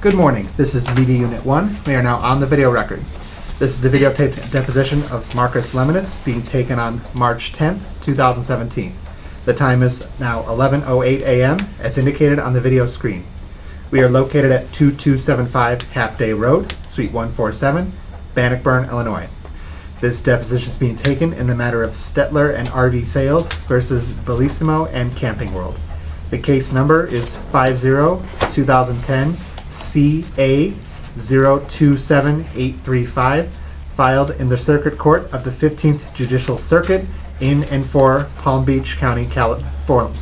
Good morning. This is Media Unit 1. We are now on the video record. This is the videotaped deposition of Marcus Lemonis being taken on March 10th, 2017. The time is now 11:08 a.m. as indicated on the video screen. We are located at 2275 Half Day Road, Suite 147, Bannockburn, Illinois. This deposition is being taken in the matter of Stetler and RV Sales versus Bellissimo and Camping World. The case number is 50-2010 CA 027835, filed in the Circuit Court of the 15th Judicial Circuit in and for Palm Beach County, Florida.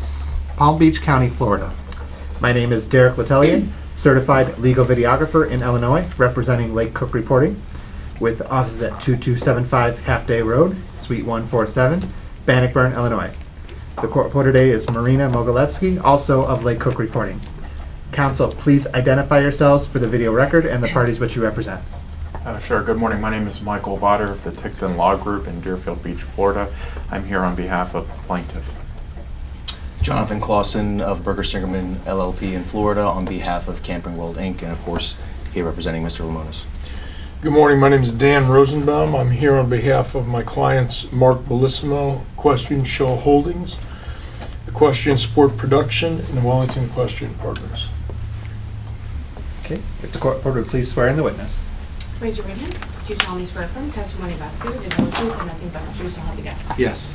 My name is Derek Letelier, certified legal videographer in Illinois, representing Lake Cook Reporting, with offices at 2275 Half Day Road, Suite 147, Bannockburn, Illinois. The court reporter today is Marina Mogilevsky, also of Lake Cook Reporting. Counsel, please identify yourselves for the video record and the parties which you represent. Sure. Good morning. My name is Michael Botter of the Ticton Law Group in Deerfield Beach, Florida. I'm here on behalf of the plaintiff. Jonathan Clausen of Berger Singerman LLP in Florida on behalf of Camping World Inc. and of course here representing Mr. Lemonis. Good morning. My name is Dan Rosenbaum. I'm here on behalf of my clients Mark Bellissimo, Question Show Holdings, Equestrian Sport Production, and the Wellington Equestrian Partners. Okay. If the court reporter would please swear in the witness. Raise your right hand. Do you solemnly swear affirm testimony about to give is the truth and nothing but the truth, so help you God? Yes.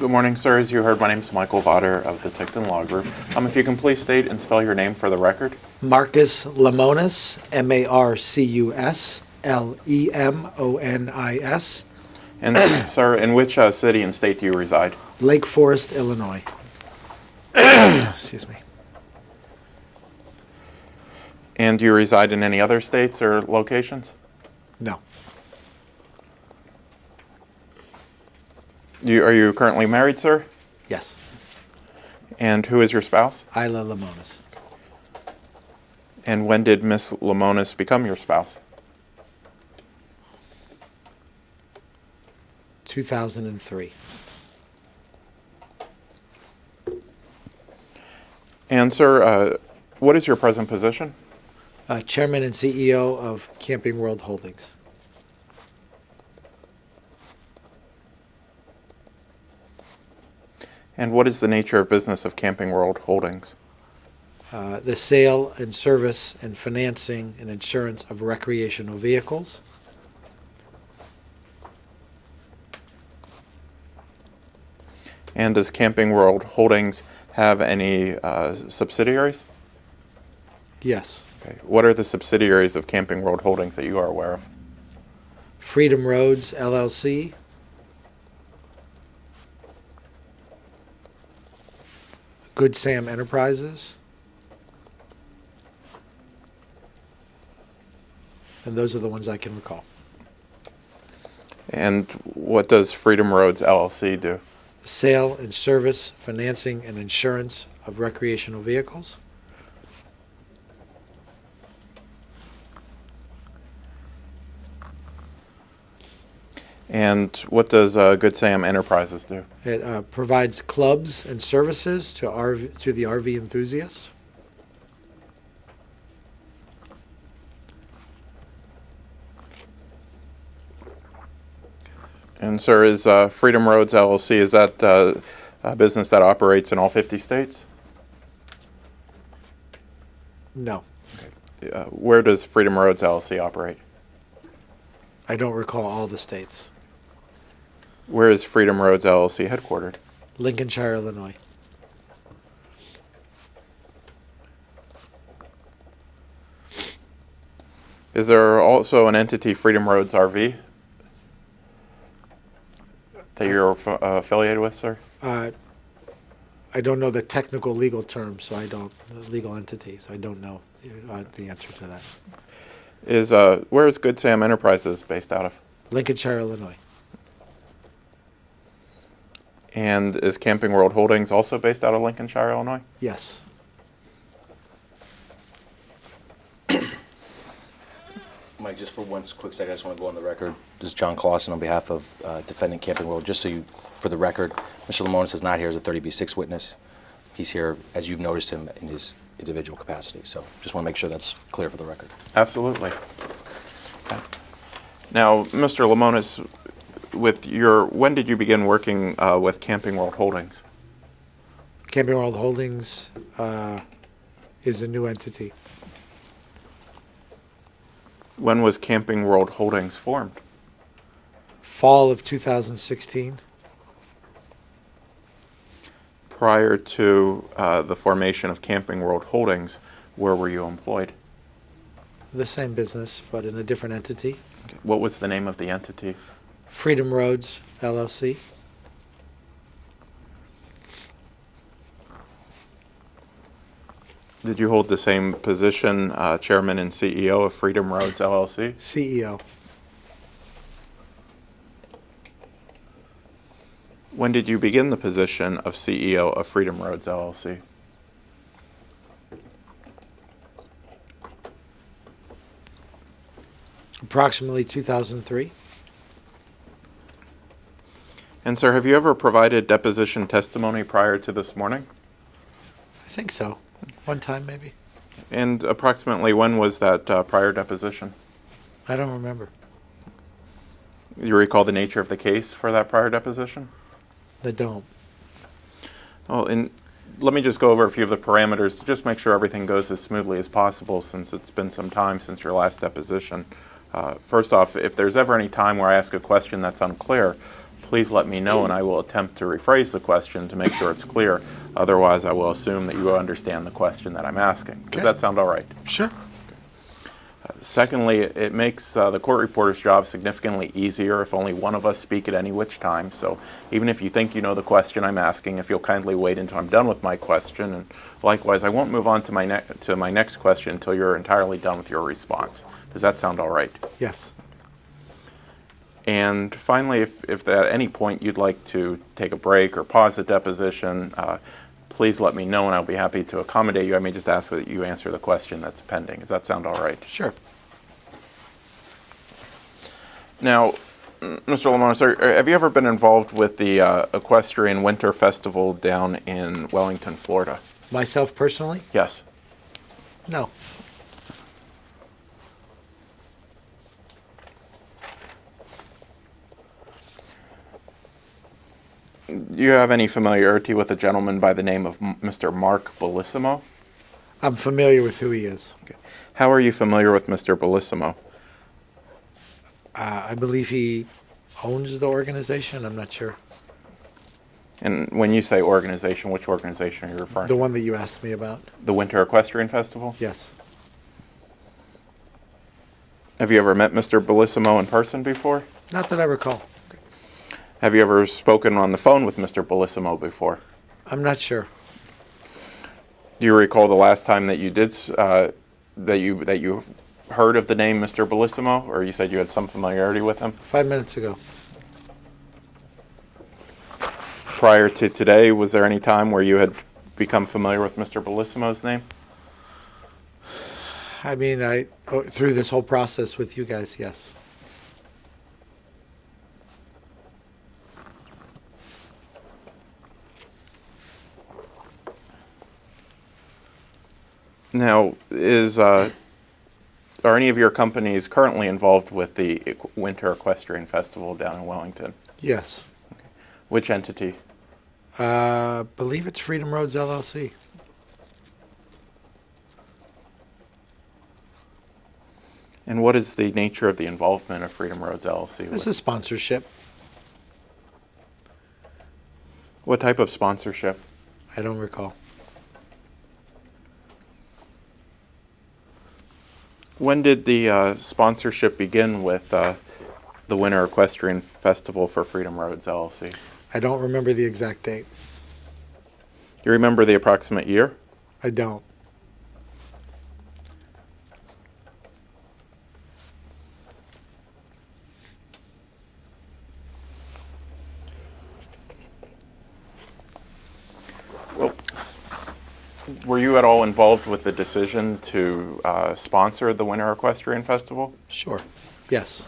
Good morning, sir. As you heard, my name is Michael Botter of the Ticton Law Group. If you can please state and spell your name for the record. Marcus Lemonis, Marcus Lemonis. And sir, in which city and state do you reside? Lake Forest, Illinois. Excuse me. And do you reside in any other states or locations? No. Are you currently married, sir? Yes. And who is your spouse? Isla Lemonis. And when did Miss Lemonis become your spouse? 2003. And sir, what is your present position? Chairman and CEO of Camping World Holdings. And what is the nature of business of Camping World Holdings? The sale and service and financing and insurance of recreational vehicles. And does Camping World Holdings have any subsidiaries? Yes. Okay. What are the subsidiaries of Camping World Holdings that you are aware of? Freedom Roads, LLC. Good Sam Enterprises. And those are the ones I can recall. And what does Freedom Roads LLC do? Sale and service, financing, and insurance of recreational vehicles. And what does Good Sam Enterprises do? It provides clubs and services to the RV enthusiasts. And sir, is Freedom Roads LLC, is that a business that operates in all 50 states? No. Okay. Where does Freedom Roads LLC operate? I don't recall all the states. Where is Freedom Roads LLC headquartered? Lincolnshire, Illinois. Is there also an entity, Freedom Roads RV, that you're affiliated with, sir? I don't know the technical legal term, so I don't, legal entity, so I don't know the answer to that. Where is Good Sam Enterprises based out of? Lincolnshire, Illinois. And is Camping World Holdings also based out of Lincolnshire, Illinois? Yes. Mike, just for one quick second, I just want to go on the record. This is John Clausen on behalf of defendant Camping World. Just so you, for the record, Mr. Lemonis is not here as a 30B6 witness. He's here, as you've noticed him in his individual capacity. So just want to make sure that's clear for the record. Absolutely. Okay. Now, Mr. Lemonis, when did you begin working with Camping World Holdings? Camping World Holdings is a new entity. When was Camping World Holdings formed? Fall of 2016. Prior to the formation of Camping World Holdings, where were you employed? The same business, but in a different entity. Okay. What was the name of the entity? Freedom Roads, LLC. Did you hold the same position, Chairman and CEO of Freedom Roads, LLC? CEO. When did you begin the position of CEO of Freedom Roads, LLC? Approximately 2003. And sir, have you ever provided deposition testimony prior to this morning? I think so. One time, maybe. And approximately when was that prior deposition? I don't remember. You recall the nature of the case for that prior deposition? I don't. Well, and let me just go over a few of the parameters to just make sure everything goes as smoothly as possible, since it's been some time since your last deposition. First off, if there's ever any time where I ask a question that's unclear, please let me know and I will attempt to rephrase the question to make sure it's clear. Otherwise, I will assume that you understand the question that I'm asking. Does that sound all right? Sure. Secondly, it makes the court reporter's job significantly easier if only one of us speak at any which time. So even if you think you know the question I'm asking, if you'll kindly wait until I'm done with my question, and likewise, I won't move on to my next question until you're entirely done with your response. Does that sound all right? Yes. And finally, if at any point you'd like to take a break or pause the deposition, please let me know and I'll be happy to accommodate you. I may just ask that you answer the question that's pending. Does that sound all right? Sure. Now, Mr. Lemonis, have you ever been involved with the Equestrian Winter Festival down in Wellington, Florida? Myself personally? Yes. No. Do you have any familiarity with a gentleman by the name of Mr. Mark Bellissimo? I'm familiar with who he is. Okay. How are you familiar with Mr. Bellissimo? I believe he owns the organization. I'm not sure. And when you say organization, which organization are you referring to? The one that you asked me about? The Winter Equestrian Festival? Yes. Have you ever met Mr. Bellissimo in person before? Not that I recall. Have you ever spoken on the phone with Mr. Bellissimo before? I'm not sure. Do you recall the last time that you did that you heard of the name Mr. Bellissimo, or you said you had some familiarity with him? 5 minutes ago. Prior to today, was there any time where you had become familiar with Mr. Bellissimo's name? I mean, through this whole process with you guys, yes. Now, are any of your companies currently involved with the Winter Equestrian Festival down in Wellington? Yes. Okay. Which entity? Believe it's Freedom Roads, LLC. And what is the nature of the involvement of Freedom Roads, LLC? This is sponsorship. What type of sponsorship? I don't recall. When did the sponsorship begin with the Winter Equestrian Festival for Freedom Roads, LLC? I don't remember the exact date. You remember the approximate year? I don't. Well, were you at all involved with the decision to sponsor the Winter Equestrian Festival? Sure. Yes.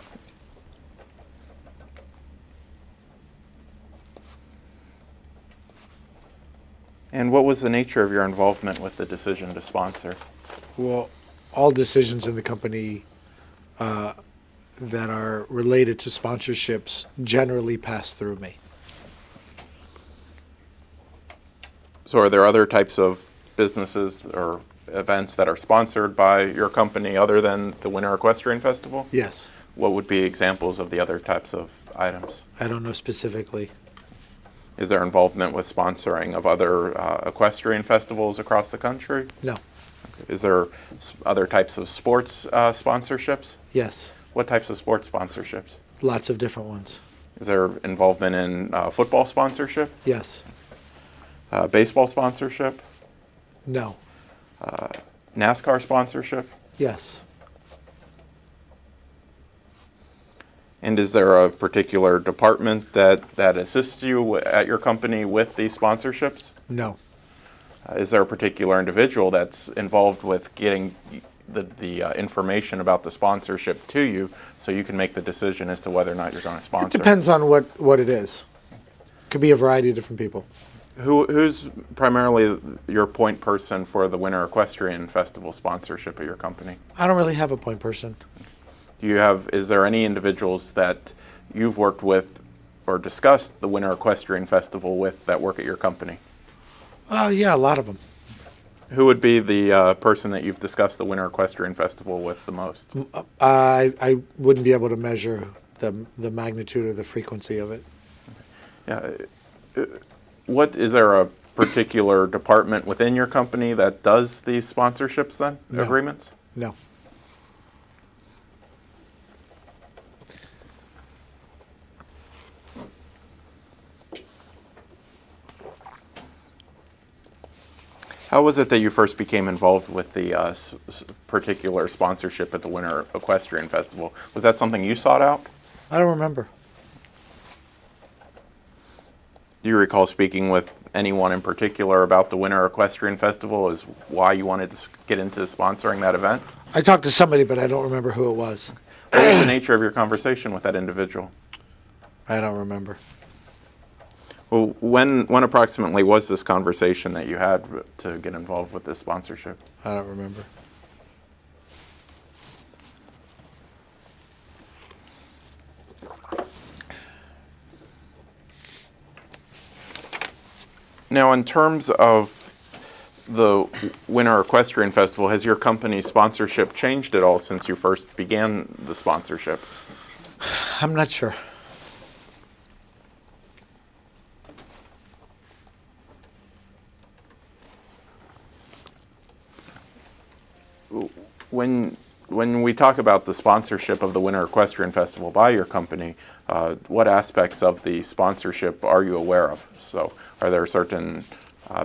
And what was the nature of your involvement with the decision to sponsor? Well, all decisions in the company that are related to sponsorships generally pass through me. So are there other types of businesses or events that are sponsored by your company other than the Winter Equestrian Festival? Yes. What would be examples of the other types of items? I don't know specifically. Is there involvement with sponsoring of other equestrian festivals across the country? No. Is there other types of sports sponsorships? Yes. What types of sports sponsorships? Lots of different ones. Is there involvement in football sponsorship? Yes. Baseball sponsorship? No. NASCAR sponsorship? Yes. And is there a particular department that assists you at your company with these sponsorships? No. Is there a particular individual that's involved with getting the information about the sponsorship to you so you can make the decision as to whether or not you're going to sponsor? It depends on what it is. Could be a variety of different people. Who's primarily your point person for the Winter Equestrian Festival sponsorship at your company? I don't really have a point person. Is there any individuals that you've worked with or discussed the Winter Equestrian Festival with that work at your company? Yeah, a lot of them. Who would be the person that you've discussed the Winter Equestrian Festival with the most? I wouldn't be able to measure the magnitude or the frequency of it. Yeah. Is there a particular department within your company that does these sponsorships then, No. agreements? No. How was it that you first became involved with the particular sponsorship at the Winter Equestrian Festival? Was that something you sought out? I don't remember. Do you recall speaking with anyone in particular about the Winter Equestrian Festival as why you wanted to get into sponsoring that event? I talked to somebody, but I don't remember who it was. What was the nature of your conversation with that individual? I don't remember. Well, when approximately was this conversation that you had to get involved with this sponsorship? I don't remember. Now, in terms of the Winter Equestrian Festival, has your company's sponsorship changed at all since you first began the sponsorship? I'm not sure. When we talk about the sponsorship of the Winter Equestrian Festival by your company, what aspects of the sponsorship are you aware of? So are there certain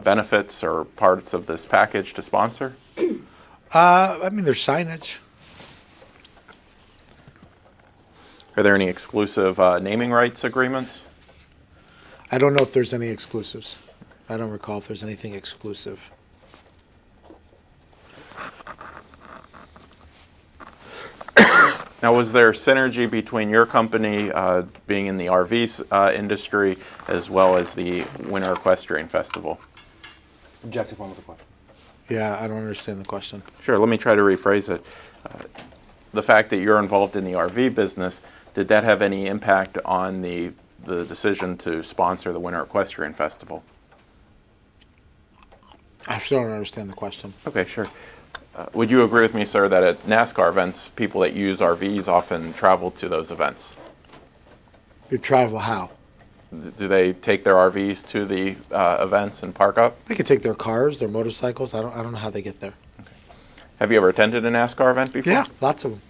benefits or parts of this package to sponsor? I mean, there's signage. Are there any exclusive naming rights agreements? I don't know if there's any exclusives. I don't recall if there's anything exclusive. Now, was there synergy between your company being in the RV industry as well as the Winter Equestrian Festival? Objective on the question. Yeah, I don't understand the question. Sure, let me try to rephrase it. The fact that you're involved in the RV business, did that have any impact on the decision to sponsor the Winter Equestrian Festival? I still don't understand the question. Okay, sure. Would you agree with me, sir, that at NASCAR events, people that use RVs often travel to those events? You travel how? Do they take their RVs to the events and park up? They could take their cars, their motorcycles. I don't know how they get there. Have you ever attended a NASCAR event before? Yeah, lots of them.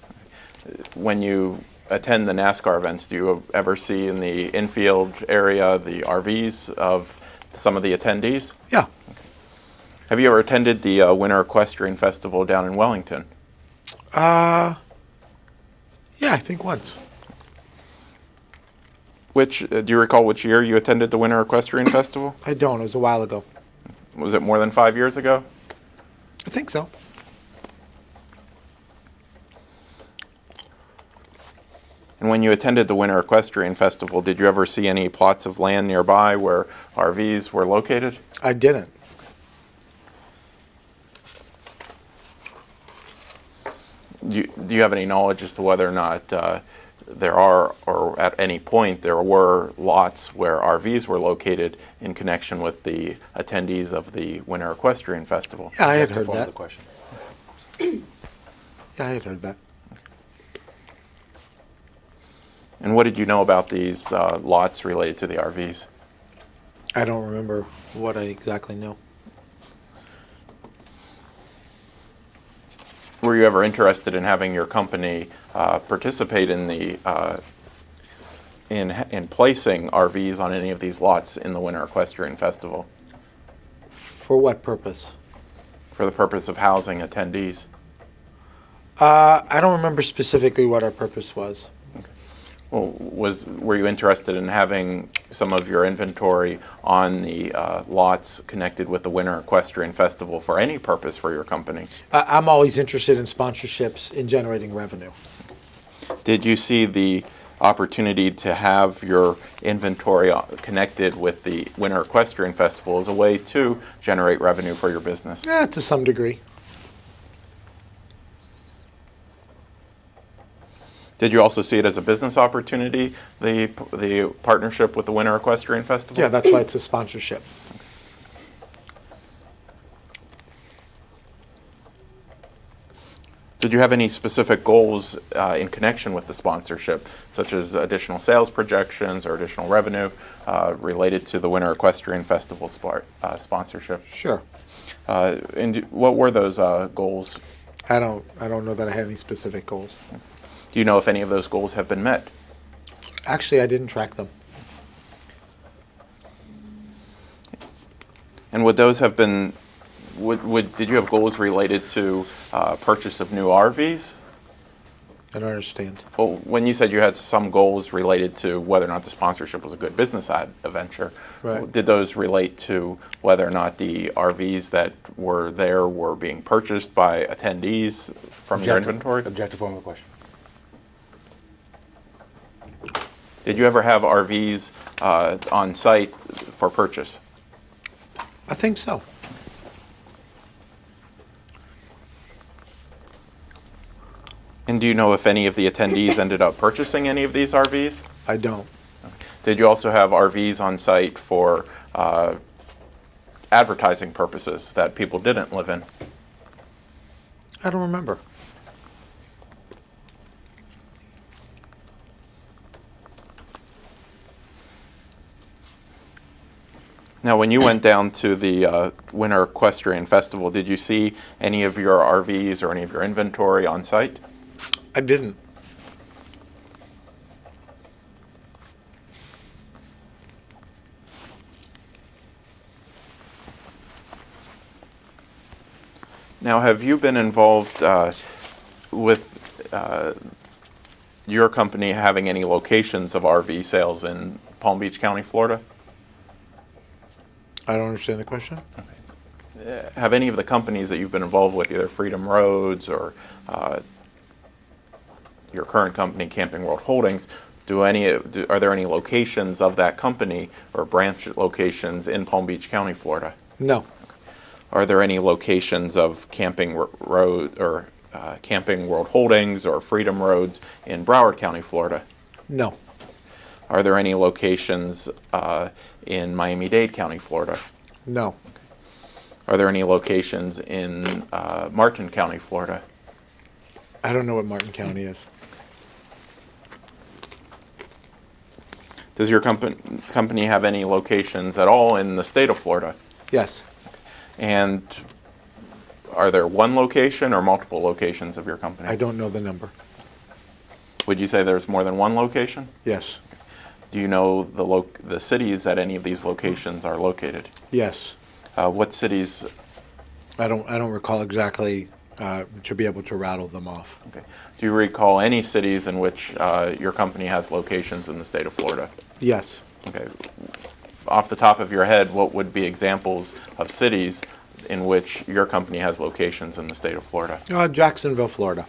When you attend the NASCAR events, do you ever see in the infield area the RVs of some of the attendees? Yeah. Have you ever attended the Winter Equestrian Festival down in Wellington? Yeah, I think once. Do you recall which year you attended the Winter Equestrian Festival? I don't. It was a while ago. Was it more than 5 years ago? I think so. And when you attended the Winter Equestrian Festival, did you ever see any plots of land nearby where RVs were located? I didn't. Do you have any knowledge as to whether or not there are, or at any point there were lots where RVs were located in connection with the attendees of the Winter Equestrian Festival? Yeah, I had Objective heard form of that. the question. Yeah, I had heard that. And what did you know about these lots related to the RVs? I don't remember what I exactly know. Were you ever interested in having your company participate in the in placing RVs on any of these lots in the Winter Equestrian Festival For what purpose? for the purpose of housing attendees? I don't remember specifically what our purpose was. Well, were you interested in having some of your inventory on the lots connected with the Winter Equestrian Festival for any purpose for your company? I'm always interested in sponsorships in generating revenue. Did you see the opportunity to have your inventory connected with the Winter Equestrian Festival as a way to generate revenue for your business? Yeah, to some degree. Did you also see it as a business opportunity, the partnership with the Winter Equestrian Festival? Yeah, that's why it's a sponsorship. Did you have any specific goals in connection with the sponsorship, such as additional sales projections or additional revenue related to the Winter Equestrian Festival sponsorship? Sure. And what were those goals? I don't know that I had any specific goals. Do you know if any of those goals have been met? Actually, I didn't track them. And would those have been, did you have goals related to purchase of new RVs? I don't understand. Well, when you said you had some goals related to whether or not the sponsorship was a good business adventure, Right. did those relate to whether or not the RVs that were there were being purchased by attendees from your inventory? Objective form of the question. Did you ever have RVs on site for purchase? I think so. And do you know if any of the attendees ended up purchasing any of these RVs? I don't. Did you also have RVs on site for advertising purposes that people didn't live in? I don't remember. Now, when you went down to the Winter Equestrian Festival, did you see any of your RVs or any of your inventory on site? I didn't. Now, have you been involved with your company having any locations of RV sales in Palm Beach County, Florida? I don't understand the question. Have any of the companies that you've been involved with, either Freedom Roads or your current company, Camping World Holdings, are there any locations of that company or branch locations in Palm Beach County, Florida? No. Are there any locations of Camping Road or Camping World Holdings or Freedom Roads in Broward County, Florida? No. Are there any locations in Miami-Dade County, Florida? No. Are there any locations in Martin County, Florida? I don't know what Martin County is. Does your company have any locations at all in the state of Florida? Yes. And are there one location or multiple locations of your company? I don't know the number. Would you say there's more than one location? Yes. Do you know the cities that any of these locations are located? Yes. What cities? I don't recall exactly to be able to rattle them off. Okay. Do you recall any cities in which your company has locations in the state of Florida? Yes. Okay. Off the top of your head, what would be examples of cities in which your company has locations in the state of Florida? Jacksonville, Florida.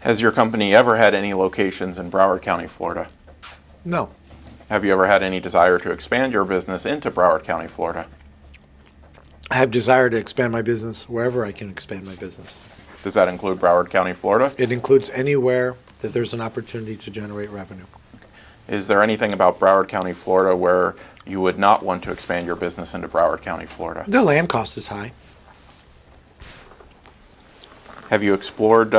Has your company ever had any locations in Broward County, Florida? No. Have you ever had any desire to expand your business into Broward County, Florida? I have desire to expand my business wherever I can expand my business. Does that include Broward County, Florida? It includes anywhere that there's an opportunity to generate revenue. Is there anything about Broward County, Florida where you would not want to expand your business into Broward County, Florida? The land cost is high. Have you explored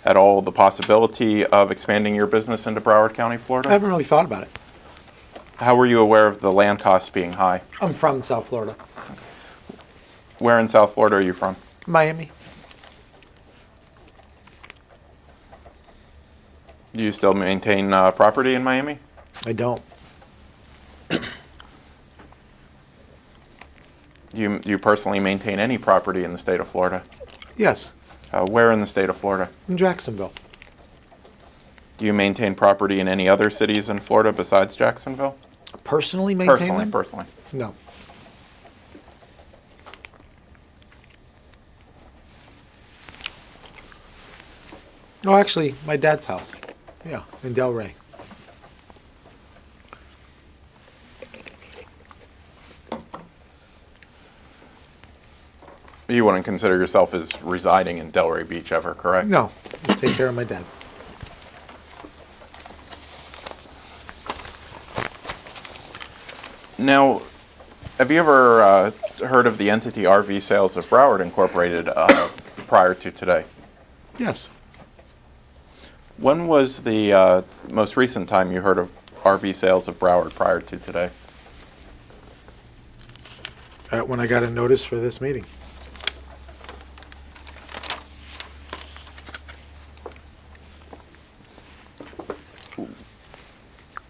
at all the possibility of expanding your business into Broward County, I Florida? haven't really thought about it. How were you aware of the land costs being high? I'm from South Florida. Where in South Florida are you from? Miami. Do you still maintain property in Miami? I don't. Do you personally maintain any property in the state of Florida? Yes, Where in the state of Florida? in Jacksonville. Do you maintain property in any other cities in Florida besides Jacksonville? Personally maintain them? Personally. No. Oh, actually, my dad's house. Yeah, in Delray. You wouldn't consider yourself as residing in Delray Beach ever, correct? No, I take care of my dad. Now, have you ever heard of the entity RV Sales of Broward Incorporated prior to today? Yes. When was the most recent time you heard of RV Sales of Broward prior to today? When I got a notice for this meeting.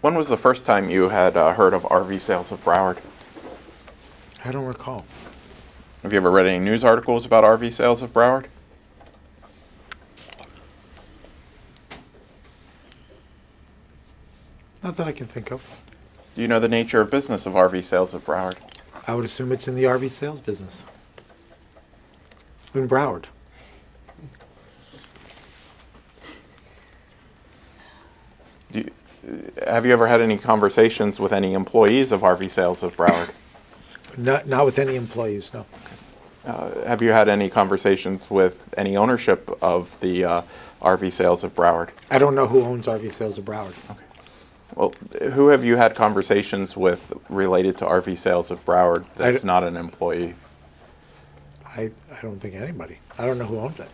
When was the first time you had heard of RV Sales of Broward? I don't recall. Have you ever read any news articles about RV Sales of Broward? Not that I can think of. Do you know the nature of business of RV Sales of Broward? I would assume it's in the RV sales business. In Broward. Have you ever had any conversations with any employees of RV Sales of Broward? Not with any employees, no. Have you had any conversations with any ownership of the RV Sales of Broward? I don't know who owns RV Sales of Broward. Okay. Well, who have you had conversations with related to RV Sales of Broward that's not an employee? I don't think anybody. I don't know who owns it.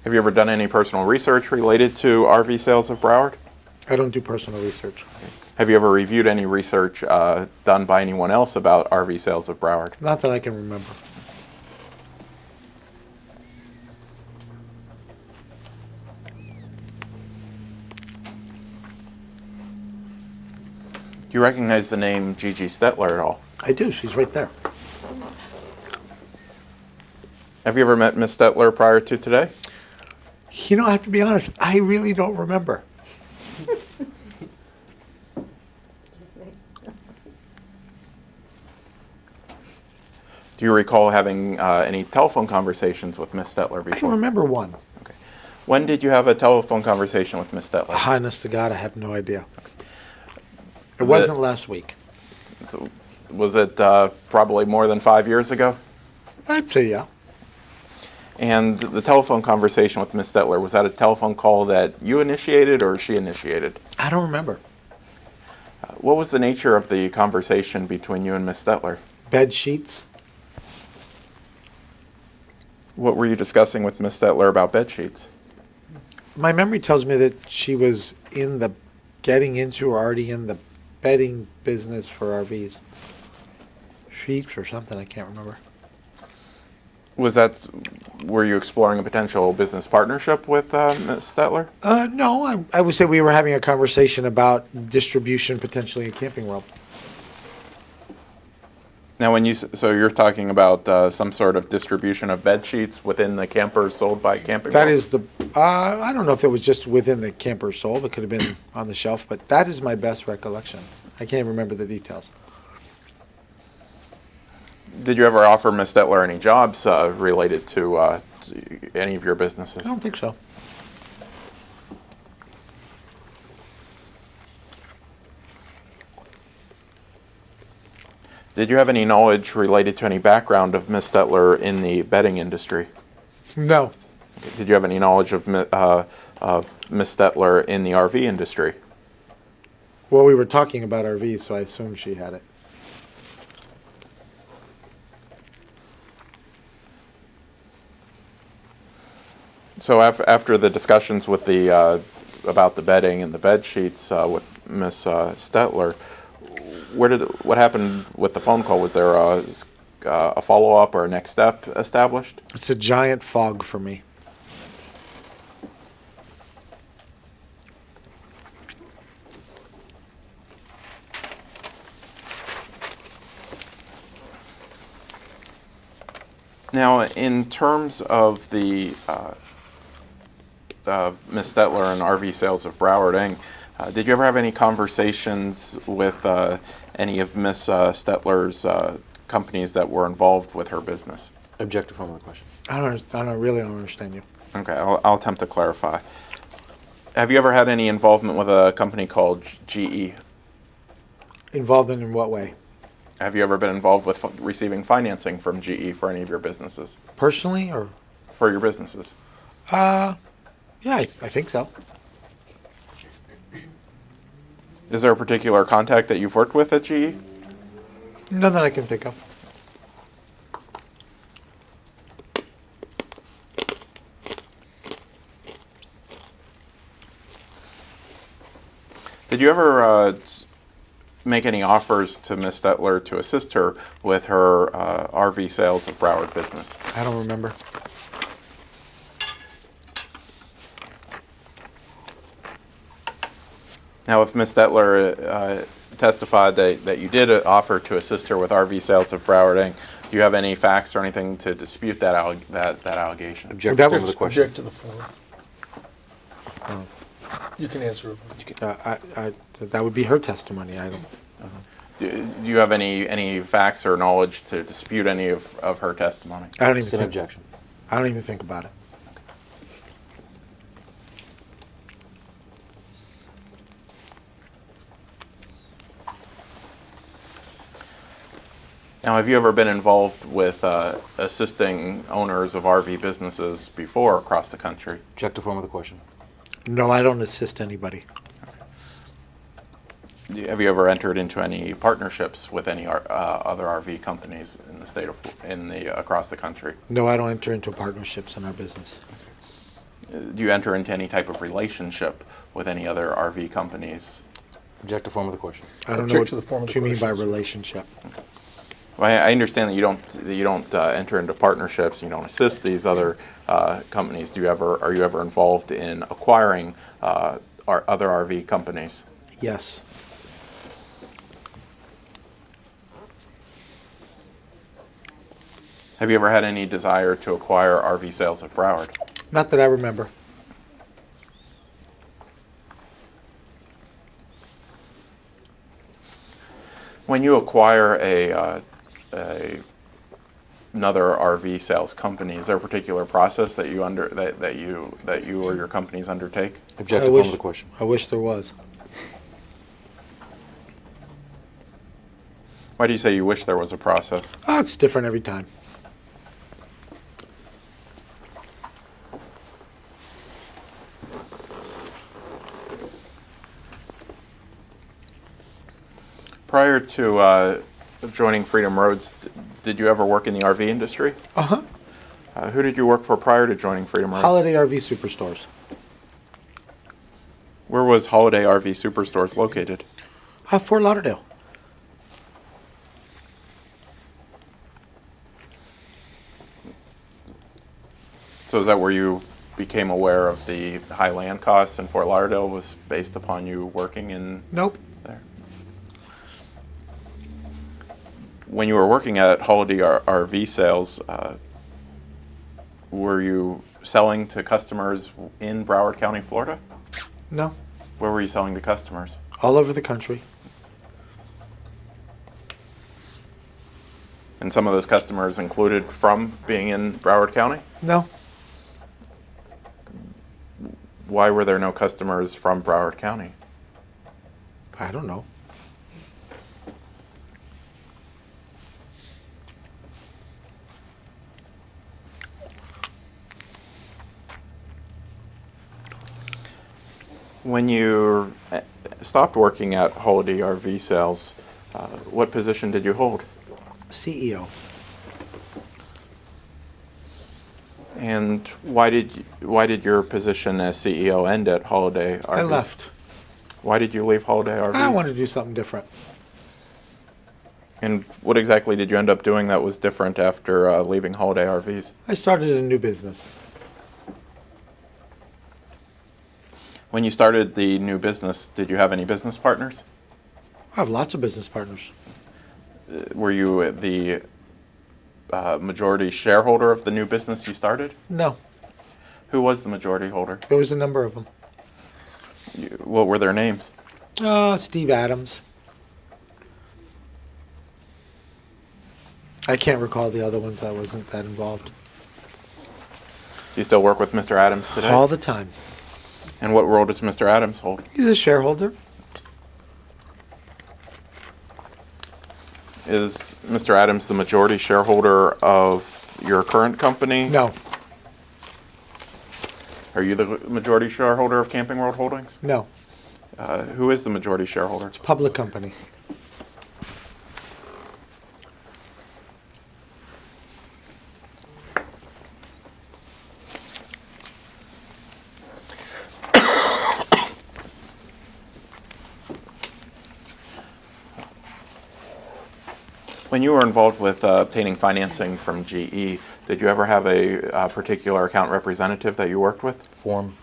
Have you ever done any personal research related to RV Sales of Broward? I don't do personal research. Have you ever reviewed any research done by anyone else about RV Sales of Broward? Not that I can remember. Do you recognize the name GIGI STETLER at all? I do. She's right there. Have you ever met Miss STETLER prior to today? You know, I have to be honest. I really don't remember. Do you recall having any telephone conversations with Miss STETLER I before? remember one. Okay. When did you have a telephone conversation with Miss STETLER? Honest to God, I have no idea. It wasn't last week. So, was it probably more than 5 years ago? I'd say yeah. And the telephone conversation with Miss STETLER, was that a telephone call that you initiated or she initiated? I don't remember. What was the nature of the conversation between you and Miss STETLER? Bed sheets. What were you discussing with Miss STETLER about bed sheets? My memory tells me that she was getting into or already in the bedding business for RVs. Sheets or something, I can't remember. Were you exploring a potential business partnership with Ms. STETLER? No, I would say we were having a conversation about distribution potentially in Camping World. Now, so you're talking about some sort of distribution of bed sheets within the campers sold by Camping That World? is I don't know if it was just within the camper sold. It could have been on the shelf, but that is my best recollection. I can't remember the details. Did you ever offer Ms. STETLER any jobs related to any of your I businesses? don't think so. Did you have any knowledge related to any background of Ms. Stetler in the bedding industry? No. Did you have any knowledge of Ms. Stetler in the RV industry? Well, we were talking about RVs, so I assumed she had it. So after the discussions with the about the bedding and the bed sheets with Ms. Stetler, what happened with the phone call? Was there a follow-up or a next step established? It's a giant fog for me. Now, in terms of the Ms. Stetler and RV sales of Broward Inc., did you ever have any conversations with any of Ms. Stetler's companies that were involved with her business? Object to form of the question. I really don't understand you. Okay, I'll attempt to clarify. Have you ever had any involvement with a company called GE? Involvement in what way? Have you ever been involved with receiving financing from GE for any of your businesses? Personally, or? For your businesses? Yeah, I think so. Is there a particular contact that you've worked with at GE? None that I can think of. Did you ever make any offers to Ms. Stetler to assist her with her RV sales of Broward business? I don't remember. Now, if Ms. Stetler testified that you did offer to assist her with RV sales of Broward Inc., do you have any facts or anything to dispute that allegation? Object to form of the question. Object to the form. You can answer it. That would be her testimony. I don't. Do you have any facts or knowledge to dispute any of her testimony? I don't even It's an think. objection. I don't even think about it. Now, have you ever been involved with assisting owners of RV businesses before across the country? Object to form of the question. No, I don't assist anybody. Have you ever entered into any partnerships with any other RV companies in the state of across the country? No, I don't enter into partnerships in our business. Do you enter into any type of relationship with any other RV companies? Object to form of the question. I don't know Object what to the form of the you mean by questions. relationship. Well, I understand that you don't enter into partnerships. You don't assist these other companies. Are you ever involved in acquiring other RV companies? Yes. Have you ever had any desire to acquire RV sales of Broward? Not that I remember. When you acquire another RV sales company, is there a particular process that you or your companies undertake? Object to form of the question. I wish there was. Why do you say you wish there was a process? Oh, it's different every time. Prior to joining Freedom Roads, did you ever work in the RV industry? Uh-huh. Who did you work for prior to joining Freedom Roads? Holiday RV Superstores. Where was Holiday RV Superstores located? Fort Lauderdale. So is that where you became aware of the high land costs in Fort Lauderdale was based upon you working in Nope. there? When you were working at Holiday RV Sales, were you selling to customers in Broward County, Florida? No. Where were you selling to customers? All over the country. And some of those customers included from being in Broward County? No. why were there no customers from Broward County? I don't know. When you stopped working at Holiday RV Sales, what position did you hold? CEO. And why did your position as CEO end at Holiday RVs? I left. Why did you leave Holiday RVs? I wanted to do something different. And what exactly did you end up doing that was different after leaving Holiday RVs? I started a new business. When you started the new business, did you have any business partners? I have lots of business partners. Were you the majority shareholder of the new business you started? No, Who was the majority holder? there was a number of them. What were their names? Steve Adams. I can't recall the other ones. I wasn't that involved. Do you still work with Mr. Adams today? All the time. And what role does Mr. Adams hold? He's a shareholder. Is Mr. Adams the majority shareholder of your current company? No, Are you the majority shareholder of Camping World Holdings? no. Who is the majority shareholder? It's a public company. When you were involved with obtaining financing from GE, did you ever have a particular account representative that you worked with? Form.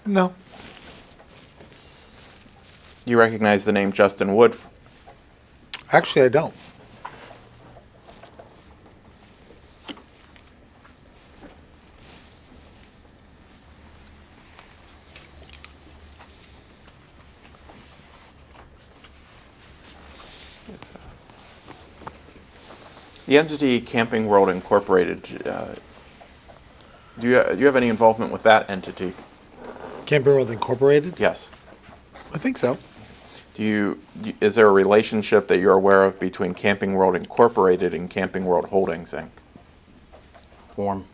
No. You recognize the name Justin Wood? Actually, I don't. The entity Camping World Incorporated, do you have any involvement with that entity? Camping World Incorporated? Yes. I think so. Is there a relationship that you're aware of between Camping World Incorporated and Camping World Holdings, Inc.? Form.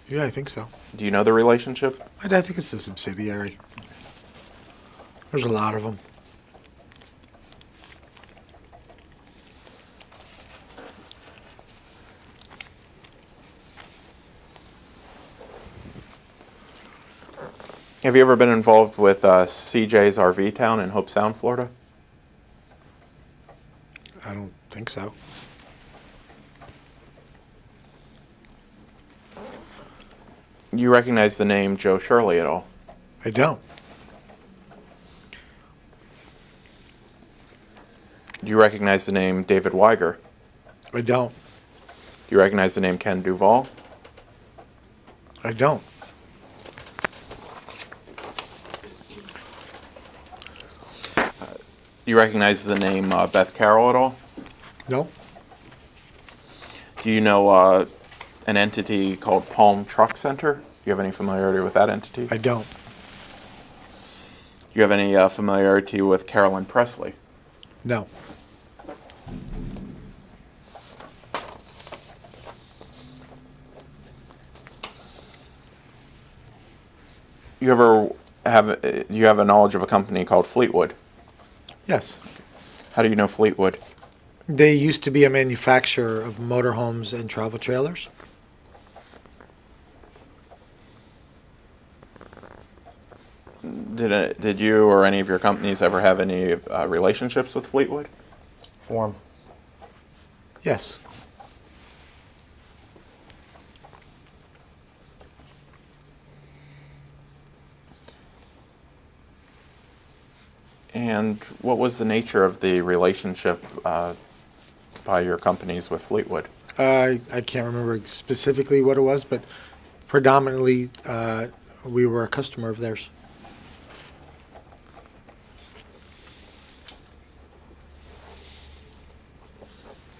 Yeah, I think so. Do you know the relationship? I think it's a subsidiary. There's a lot of them. Have you ever been involved with CJ's RV Town in Hope Sound, Florida? I don't think so. You recognize the name Joe Shirley at all? I don't. Do you recognize the name David Weiger? I don't. Do you recognize the name Ken Duvall? I don't. Do you recognize the name Beth Carroll at all? No. Do you know an entity called Palm Truck Center? Do you have any familiarity with that entity? I don't. Do you have any familiarity with Carolyn Presley? No. Do you have a knowledge of a company called Fleetwood? Yes. How do you know Fleetwood? They used to be a manufacturer of motorhomes and travel trailers. Did you or any of your companies ever have any relationships with Fleetwood? Form. Yes. And what was the nature of the relationship by your companies with Fleetwood? I can't remember specifically what it was, but predominantly we were a customer of theirs.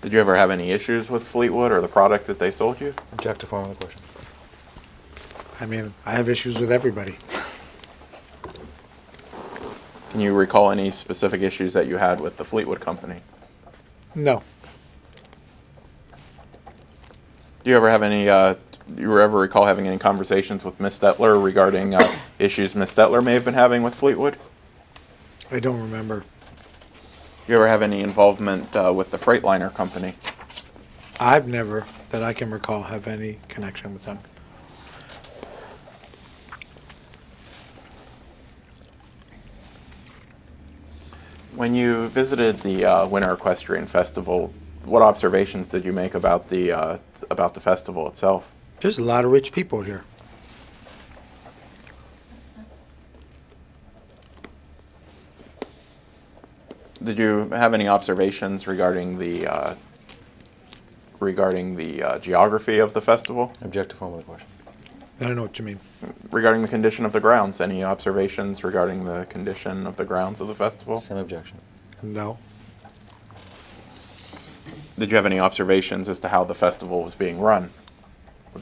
Did you ever have any issues with Fleetwood or the product that they sold you? Object to form of the question. I mean, I have issues with everybody. Can you recall any specific issues that you had with the Fleetwood Company? No. Do you ever have any? Do you ever recall having any conversations with Miss Stetler regarding issues Miss Stetler may have been having with Fleetwood? I don't remember. Do you ever have any involvement with the Freightliner Company? I've never, that I can recall, have any connection with them. When you visited the Winter Equestrian Festival, what observations did you make about the festival itself? There's a lot of rich people here. Did you have any observations regarding the geography of the festival? Object to form of the question. I don't know what you mean. Regarding the condition of the grounds, any observations regarding the condition of the grounds of the festival? Same objection. No. Did you have any observations as to how the festival was being run?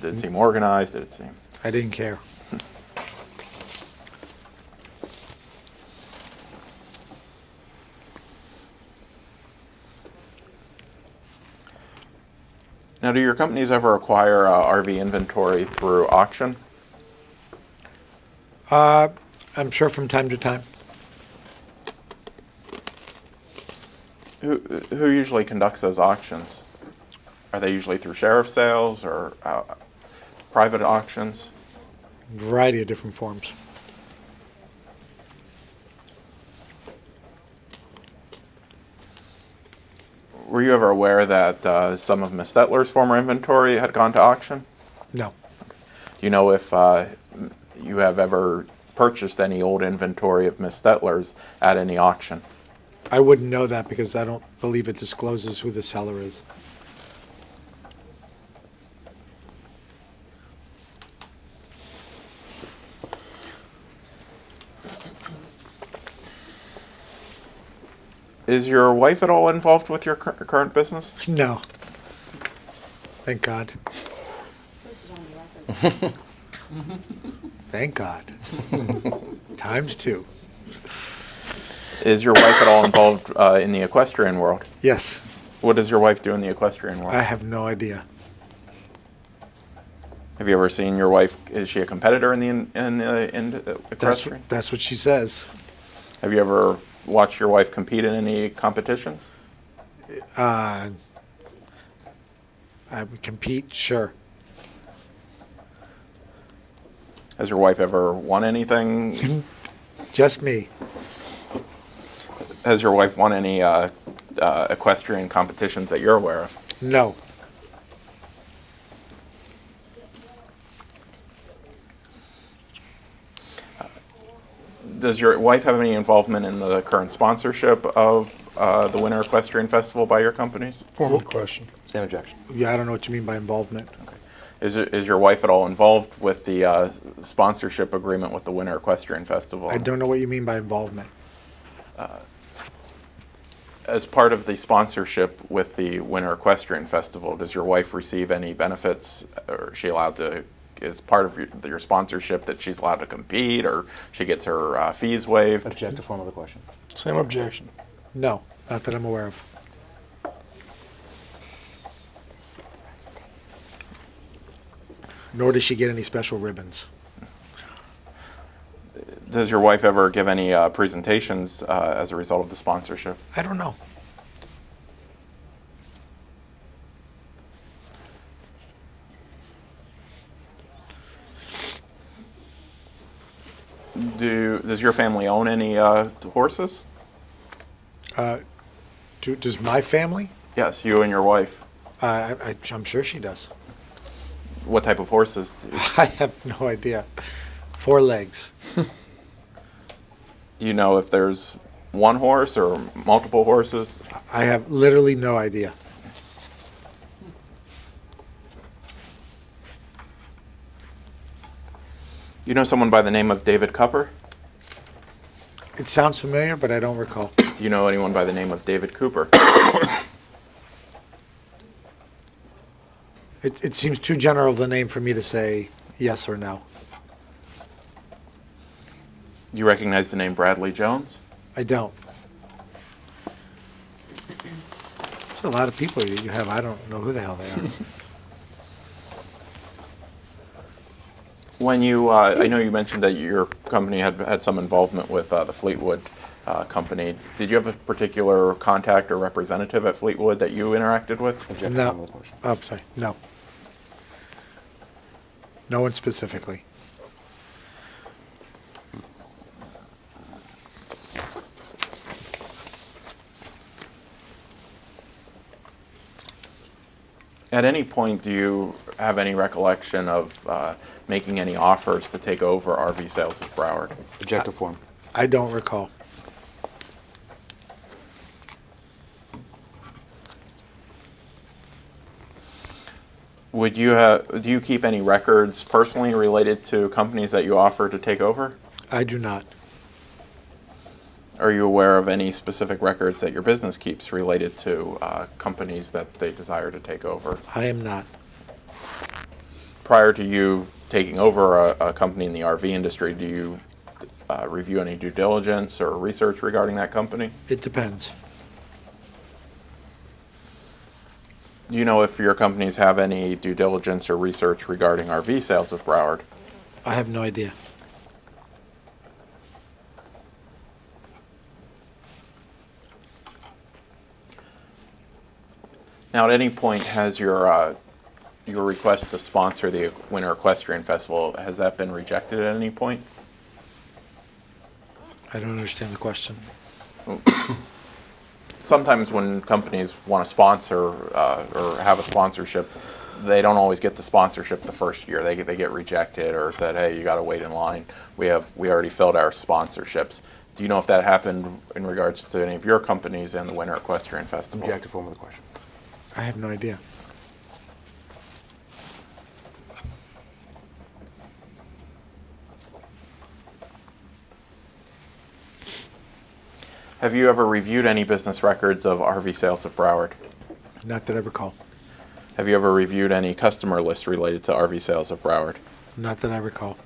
Did it seem organized? Did it seem... I didn't care. Now, do your companies ever acquire RV inventory through auction? I'm sure from time to time. Who usually conducts those auctions? Are they usually through sheriff sales or private auctions? A variety of different forms. Were you ever aware that some of Miss Stetler's former inventory had gone to auction? No. Do you know if you have ever purchased any old inventory of Miss Stetler's at any auction? I wouldn't know that because I don't believe it discloses who the seller is. Is your wife at all involved with your current business? No. Thank God. This is on the record. Thank God. Times two. Is your wife at all involved in the equestrian world? Yes. What does your wife do in the equestrian world? I have no idea. Have you ever seen your wife? Is she a competitor in the equestrian? That's what she says. Have you ever watched your wife compete in any competitions? I would compete, sure. Has your wife ever won anything? Just me. Has your wife won any equestrian competitions that you're aware of? No. Does your wife have any involvement in the current sponsorship of the Winter Equestrian Festival by your companies? Form of the question. Same objection. Yeah, I don't know what you mean by involvement. Is your wife at all involved with the sponsorship agreement with the Winter Equestrian Festival? I don't know what you mean by involvement. As part of the sponsorship with the Winter Equestrian Festival, does your wife receive any benefits, or is she allowed to, as part of your sponsorship, that she's allowed to compete, or she gets her fees waived? Object to form of the question. Same objection. No, not that I'm aware of. Nor does she get any special ribbons. Does your wife ever give any presentations as a result of the sponsorship? I don't know. Does your family own any horses? Does my family? Yes, you and your wife. I'm sure she does. What type of horses do you? I have no idea. 4 legs. Do you know if there's one horse or multiple horses? I have literally no idea. You know someone by the name of David Cupper? It sounds familiar, but I don't recall. Do you know anyone by the name of David Cooper? It seems too general of a name for me to say yes or no. Do you recognize the name Bradley Jones? I don't. There's a lot of people you have. I don't know who the hell they are. When you, I know you mentioned that your company had some involvement with the Fleetwood company. Did you have a particular contact or representative at Fleetwood that you interacted with? Object to No. form of the question. Oh, I'm sorry. No. No one specifically. At any point, do you have any recollection of making any offers to take over RV sales of Broward? Objective form. I don't recall. Would you do you keep any records personally related to companies that you offer to take over? I do not. Are you aware of any specific records that your business keeps related to companies that they desire to take over? I am not. Prior to you taking over a company in the RV industry, do you review any due diligence or research regarding that company? It depends. Do you know if your companies have any due diligence or research regarding RV sales of Broward? I have no idea. Now, at any point, has your request to sponsor the Winter Equestrian Festival, has that been rejected at any point? I don't understand the question. Sometimes when companies want to sponsor or have a sponsorship, they don't always get the sponsorship the first year. They get rejected or said, "Hey, you got to wait in line. We already filled our sponsorships." Do you know if that happened in regards to any of your companies and the Winter Equestrian Festival? Objective form of the question. I have no idea. Have you ever reviewed any business records of RV sales of Broward? Not that I recall. Have you ever reviewed any customer lists related to RV sales of Broward? Not that I recall.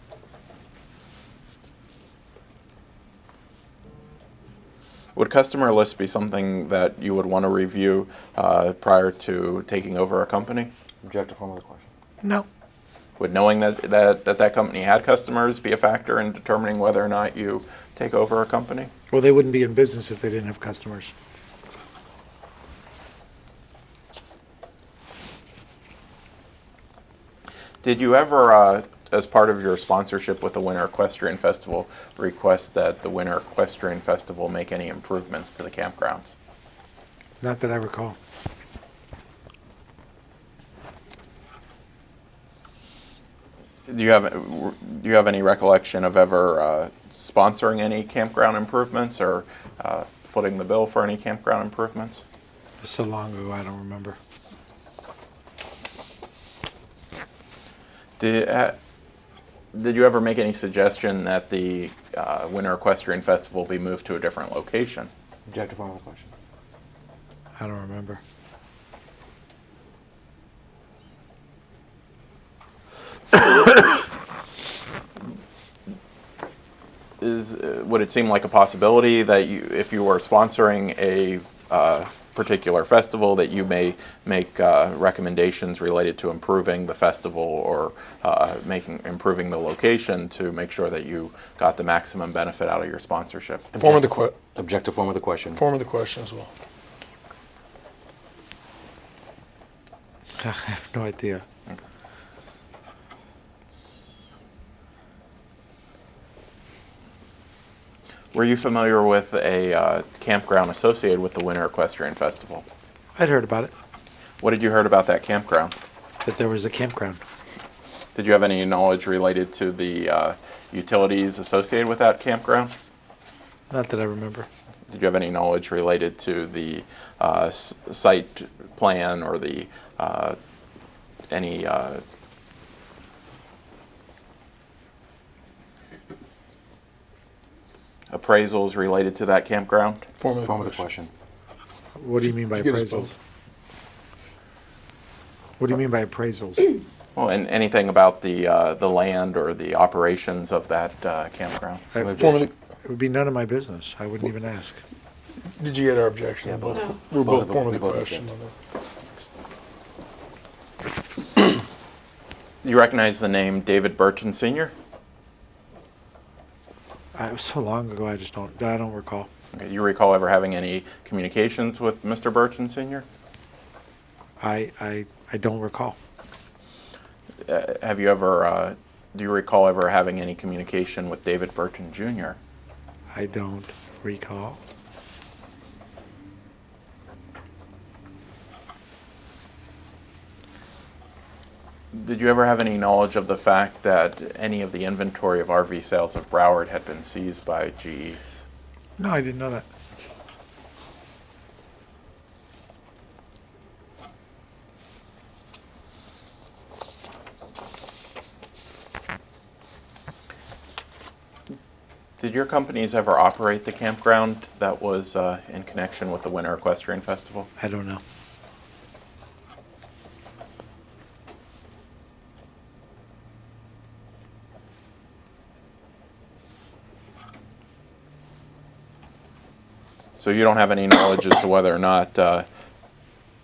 Would customer lists be something that you would want to review prior to taking over a company? Objective form of the question. No. Would knowing that company had customers be a factor in determining whether or not you take over a company? Well, they wouldn't be in business if they didn't have customers. Did you ever, as part of your sponsorship with the Winter Equestrian Festival, request that the Winter Equestrian Festival make any improvements to the campgrounds? Not that I recall. Do you have any recollection of ever sponsoring any campground improvements or footing the bill for any campground improvements? So long ago, I don't remember. Did you ever make any suggestion that the Winter Equestrian Festival be moved to a different location? Objective form of the question. I don't remember. Would it seem like a possibility that if you were sponsoring a particular festival, that you may make recommendations related to improving the festival or improving the location to make sure that you got the maximum benefit out of your sponsorship? Objective form of the question. Form of the question as well. I have no idea. Were you familiar with a campground associated with the Winter Equestrian Festival? I'd heard about it, What did you heard about that campground? that there was a campground. Did you have any knowledge related to the utilities associated with that campground? Not that I remember. Did you have any knowledge related to the site plan or the any appraisals related to that campground? Form of Form the of the question. question. What do you mean by Did you get us appraisals? both? What do you mean by appraisals? Well, and anything about the land or the operations of that campground? Same Formally, objection. It would be none of my business. I wouldn't even ask. did you get our objection? Yeah, both. No. We're Both both of them. formally We both questioned. You recognize the name David Burton Sr.? It was so long ago, I don't recall. Okay, you recall ever having any communications with Mr. Burton Sr.? I don't recall. Have you ever, do you recall ever having any communication with David Burton Jr.? I don't recall. Did you ever have any knowledge of the fact that any of the inventory of RV sales of Broward had been seized by GE? No, I didn't know that. Did your companies ever operate the campground that was in connection with the Winter Equestrian Festival? I don't know. So you don't have any knowledge as to whether or not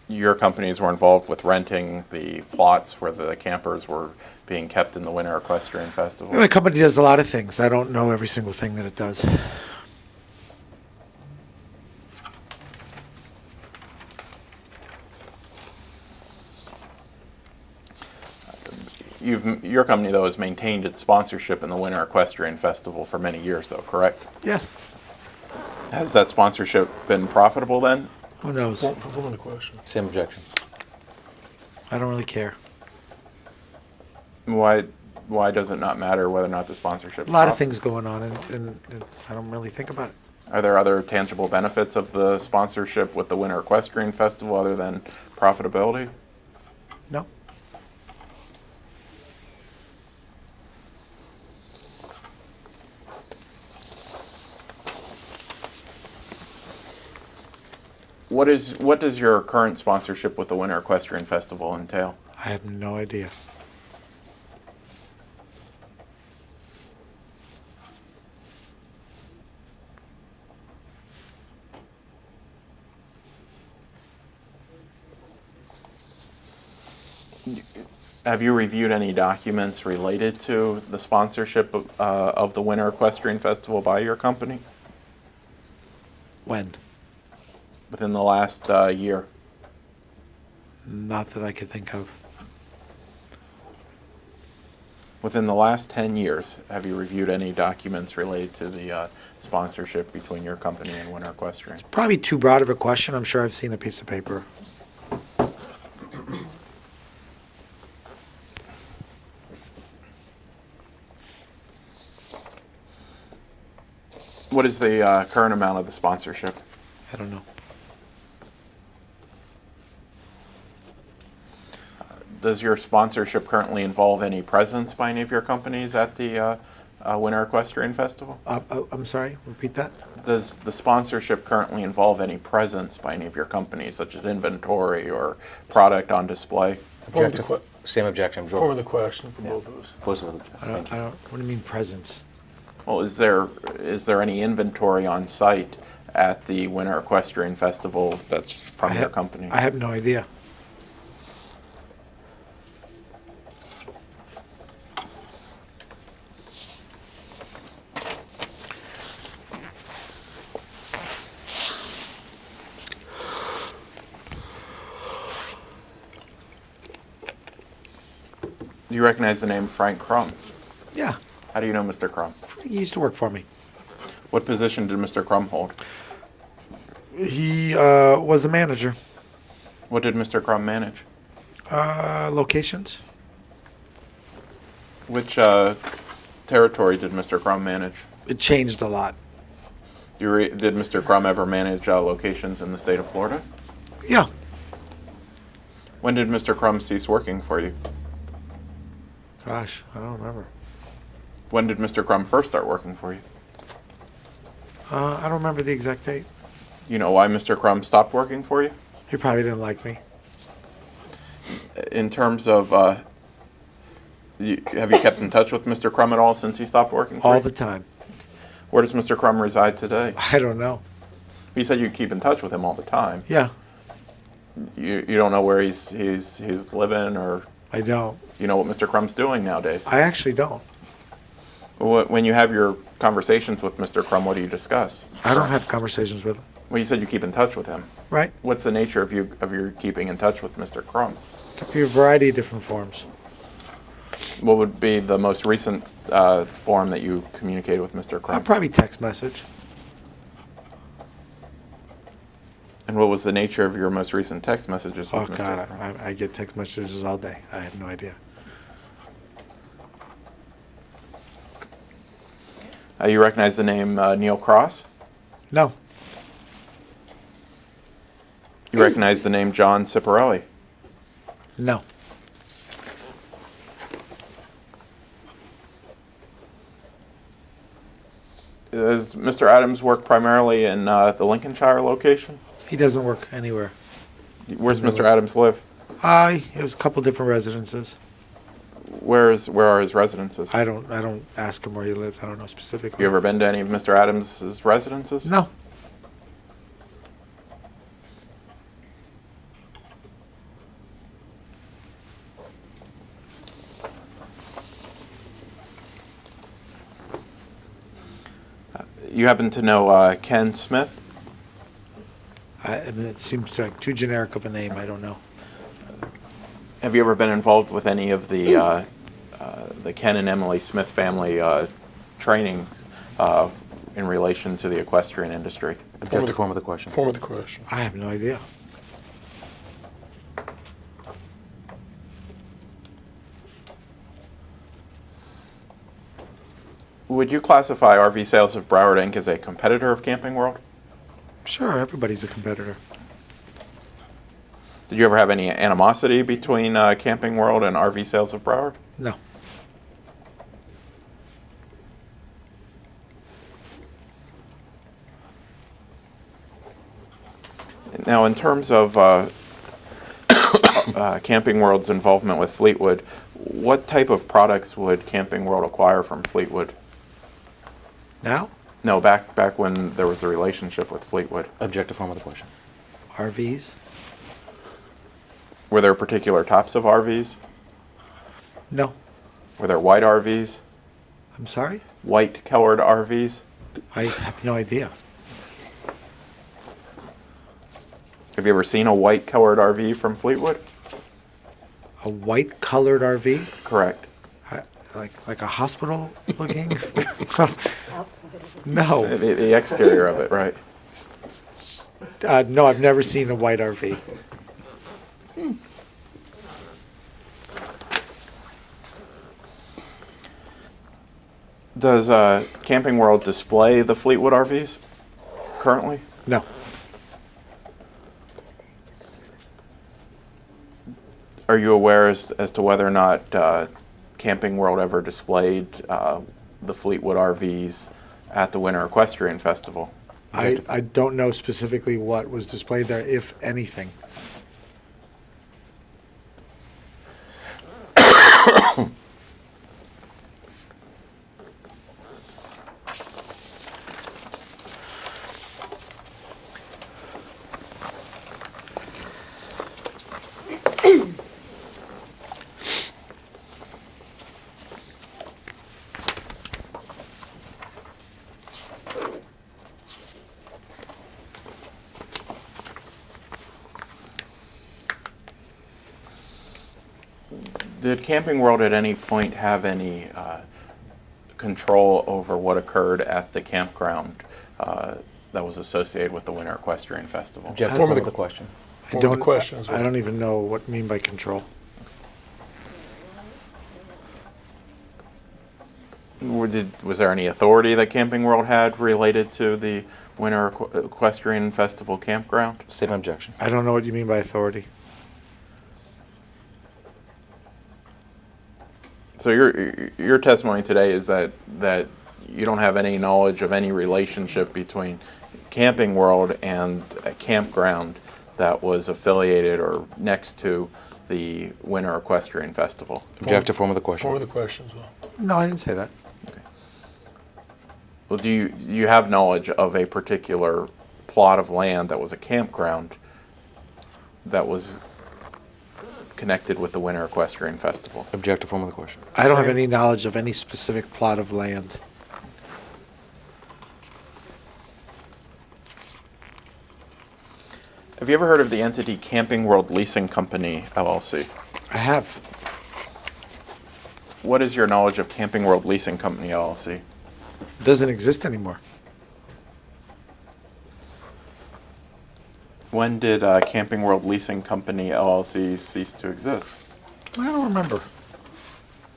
your companies were involved with renting the plots where the campers were being kept in the Winter Equestrian Festival? My company does a lot of things. I don't know every single thing that it does. Your company, though, has maintained its sponsorship in the Winter Equestrian Festival for many years, though, correct? Yes. Has that sponsorship been profitable then? Who knows? Formally questioned. Same objection. I don't really care. Why does it not matter whether or not the sponsorship A lot of things going on, and I don't really think about it. Are there other tangible benefits of the sponsorship with the Winter Equestrian Festival other than profitability? No. What does your current sponsorship with the Winter Equestrian Festival entail? I have no idea. Have you reviewed any documents related to the sponsorship of the Winter Equestrian Festival by your company When? within the last year? Not that I could think of. Within the last 10 years, have you reviewed any documents related to the sponsorship between your company and Winter Equestrian? Probably too broad of a question. I'm sure I've seen a piece of paper. What is the current amount of the sponsorship? I don't know. Does your sponsorship currently involve any presence by any of your companies at the Winter Equestrian Festival? I'm sorry, repeat that? Does the sponsorship currently involve any presence by any of your companies, such as inventory or product on display? Objective. Same objection. Formally question for both of us. Both of them. Thank you. What do you mean presence? Well, is there any inventory on site at the Winter Equestrian Festival that's from your company? I have no idea. Do you recognize the name Frank Crum? Yeah, How do you know Mr. Crum? he used to work for me. What position did Mr. Crum hold? He was a manager. What did Mr. Crum manage? Locations? Which territory did Mr. Crum manage? It changed a lot. Did Mr. Crum ever manage locations in the state of Florida? Yeah, When did Mr. Crum cease working for you? gosh, I don't remember. When did Mr. Crum first start working for you? I don't remember the exact date. You know why Mr. Crum stopped working for you? He probably didn't like me. In terms of Have you kept in touch with Mr. Crum at all since he stopped working for All you? the time. Where does Mr. Crum reside today? I don't know. You said you keep in touch with him all the time. Yeah, You don't know where he's living, or I don't. you know what Mr. Crum's doing nowadays? I actually don't. When you have your conversations with Mr. Crum, what do you discuss? I don't have conversations with him. Well, you said you keep in touch with him. Right? What's the nature of your keeping in touch with Mr. Crum? Could be a variety of different forms. What would be the most recent form that you communicated with Mr. Crum? Probably text message. And what was the nature of your most recent text messages with Oh Mr. God, Crum? I get text messages all day. I have no idea. You recognize the name Neil Cross? No, You recognize the name John Ciparelli? no. Does Mr. Adams work primarily in the Lincolnshire location? He doesn't work anywhere. Where's Mr. Adams live? It was a couple different residences. Where are his residences? I don't ask him where he lives. I don't know specifically. You ever been to any of Mr. Adams' residences? No. You happen to know Ken Smith? I mean, it seems like too generic of a name. I don't know. Have you ever been involved with any of the Ken and Emily Smith family training in relation to the equestrian industry? Object to form of the question. Form of the question. I have no idea. Would you classify RV Sales of Broward Inc. as a competitor of Camping World? Sure, everybody's a competitor. Did you ever have any animosity between Camping World and RV Sales of Broward? No. Now, in terms of Camping World's involvement with Fleetwood, what type of products would Camping World acquire from Fleetwood? Now? No, back when there was a relationship with Fleetwood. Object to form of the question. RVs? Were there particular types of RVs? No. Were there white RVs? I'm sorry? White-colored RVs? I have no idea. Have you ever seen a white-colored RV from Fleetwood? A white-colored RV? Correct. Like a hospital looking? No. The exterior of it, right? No, I've never seen a white RV. Does Camping World display the Fleetwood RVs currently? No. Are you aware as to whether or not Camping World ever displayed the Fleetwood RVs at the Winter Equestrian Festival? I don't know specifically what was displayed there, if anything. Did Camping World at any point have any control over what occurred at the campground that was associated with the Winter Equestrian Festival? Object to Form form of of the the question. Form of the question as well. I don't even know what you mean by control. Was there any authority that Camping World had related to the Winter Equestrian Festival campground? Same objection. I don't know what you mean by authority. So your testimony today is that you don't have any knowledge of any relationship between Camping World and a campground that was affiliated or next to the Winter Equestrian Festival? Object to form of the question. Form of the question as well. No, I didn't say that. Well, do you have knowledge of a particular plot of land that was a campground that was connected with the Winter Equestrian Festival? Object to form of the question. I don't have Same. any knowledge of any specific plot of land. Have you ever heard of the entity Camping World Leasing Company, LLC? I have. What is your knowledge of Camping World Leasing Company, LLC? It doesn't exist anymore. When did Camping World Leasing Company, LLC cease to exist? I don't remember.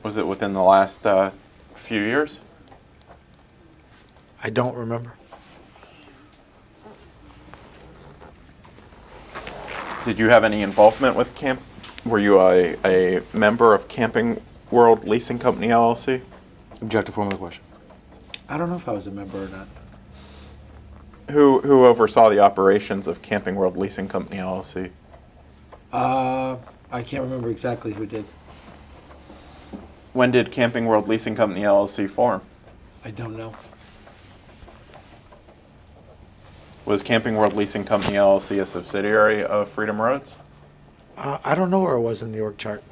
Was it within the last few years? I don't remember. Did you have any involvement with Were you a member of Camping World Leasing Company, LLC? Object to form of the question. I don't know if I was a member or not. Who oversaw the operations of Camping World Leasing Company, LLC? I can't remember exactly who did. When did Camping World Leasing Company, LLC form? I don't know. Was Camping World Leasing Company, LLC a subsidiary of Freedom Roads? I don't know where it was in the org chart.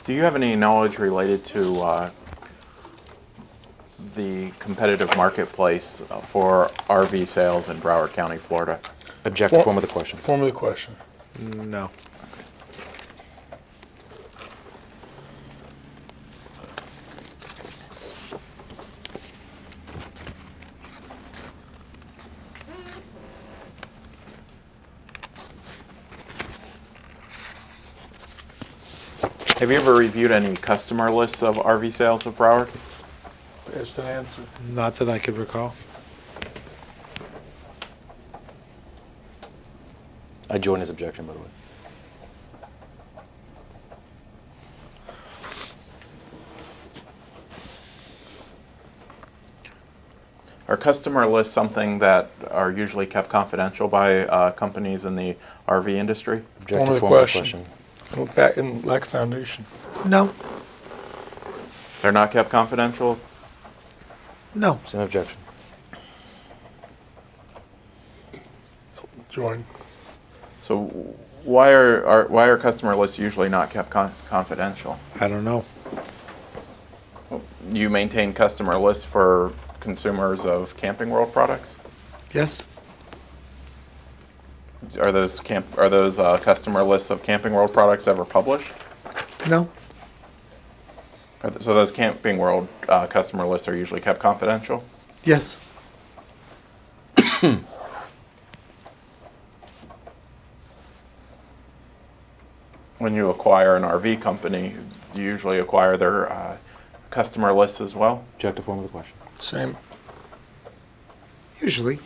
Do you have any knowledge related to the competitive marketplace for RV sales in Broward County, Florida? Object to form of the question. Form of the question. No. Have you ever reviewed any customer lists of RV sales of Broward? Asked and answered. Not that I could recall. I join his objection, by the way. Are customer lists something that are usually kept confidential by companies in the RV industry? Object to Form of the form of the question. question. And lack of foundation. No. They're not kept confidential? No. Same objection. Join. So why are customer lists usually not kept confidential? I don't know. You maintain customer lists for consumers of Camping World products? Yes? Are those customer lists of Camping World products ever published? No. So those Camping World customer lists are usually kept confidential? Yes. When you acquire an RV company, you usually acquire their customer lists as well? Object to form of the question. Same. Usually.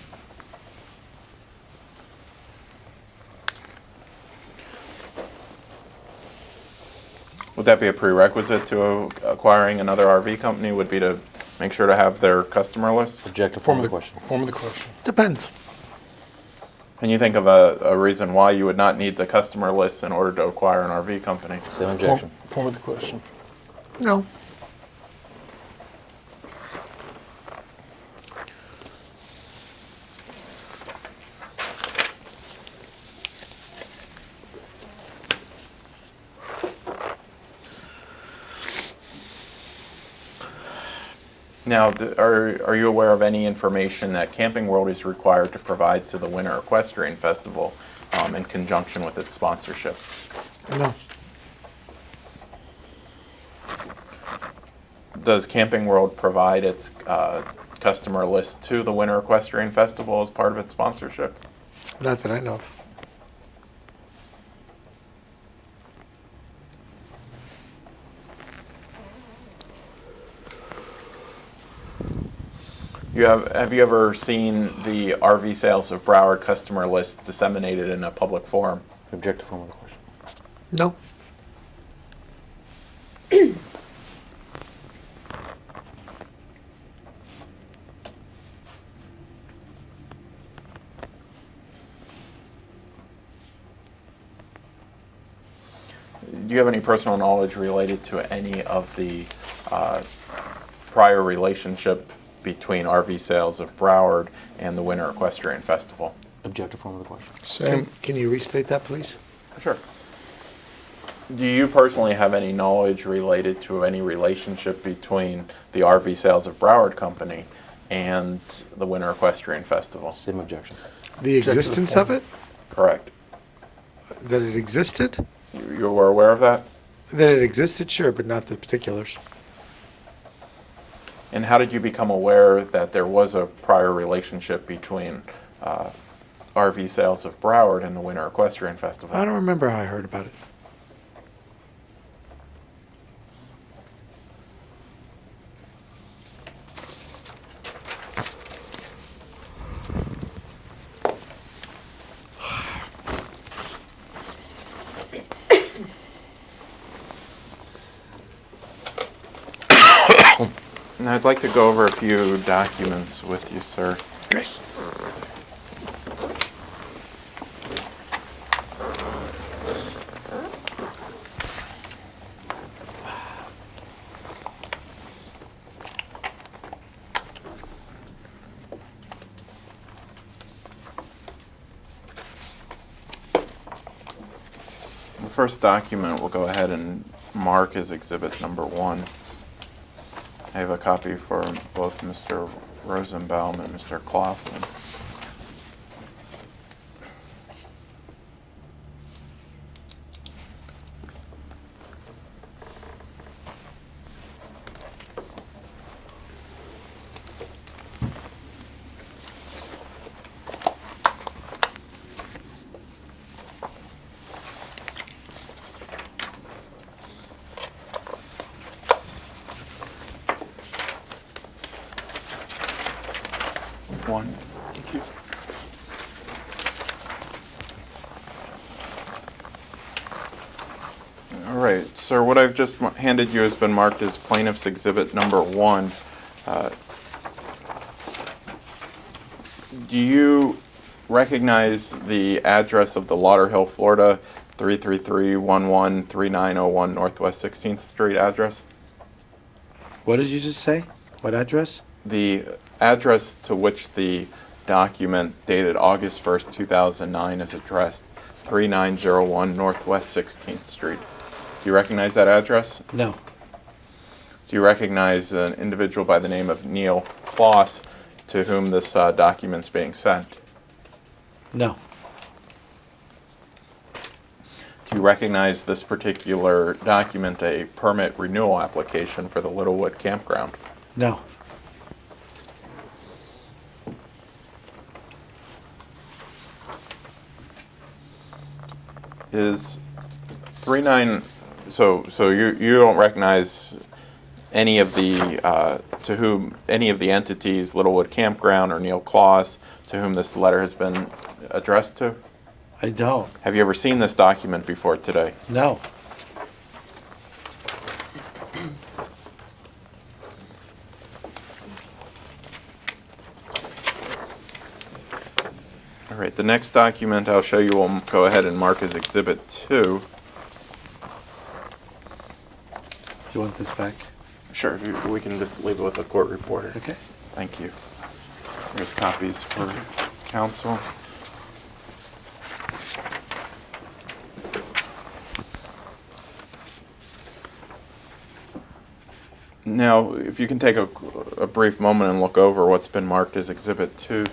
Would that be a prerequisite to acquiring another RV company, would be to make sure to have their customer list? Object to Form form of of the the question. Form of the question. Depends. Can you think of a reason why you would not need the customer list in order to acquire an RV company? Same objection. Form of the question. No. Now, are you aware of any information that Camping World is required to provide to the Winter Equestrian Festival in conjunction with its sponsorship? No. Does Camping World provide its customer list to the Winter Equestrian Festival as part of its sponsorship? Not that I know of. Have you ever seen the RV sales of Broward customer list disseminated in a public forum? Object to form of the question. No. Do you have any personal knowledge related to any of the prior relationship between RV sales of Broward and the Winter Equestrian Festival? Object to form of the question. Same. Can you restate that, please? Sure. Do you personally have any knowledge related to any relationship between the RV sales of Broward Company and the Winter Equestrian Festival? Same objection. The existence of it? Correct. That it existed? You were aware of that? That it existed, sure, but not the particulars. And how did you become aware that there was a prior relationship between RV sales of Broward and the Winter Equestrian Festival? I don't remember how I heard about it. And I'd like to go over a few documents with you, sir. Great. The first document we'll go ahead and mark as Exhibit Number 1. I have a copy for both Mr. Rosenbaum and Mr. Clausen. One. Thank you. All right, sir, what I've just handed you has been marked as Plaintiff's Exhibit Number 1. Do you recognize the address of the Lauderhill, Florida 333113901 Northwest 16th Street address? What did you just say? What address? The address to which the document dated August 1st, 2009 is addressed, 3901 Northwest 16th Street. Do you recognize that address? No. Do you recognize an individual by the name of Neil Kloss to whom this document's being sent? No. Do you recognize this particular document a permit renewal application for the Littlewood Campground? No. Is 39, so you don't recognize any of the to whom any of the entities, Littlewood Campground or Neil Kloss, to whom this letter has been addressed to? I don't. Have you ever seen this document before today? No. All right, the next document I'll show you will go ahead and mark as Exhibit 2. You want this back? Sure, we can just leave it with the court reporter. Okay. Thank you. Here's copies for counsel. Now, if you can take a brief moment and look over what's been marked as Exhibit 2.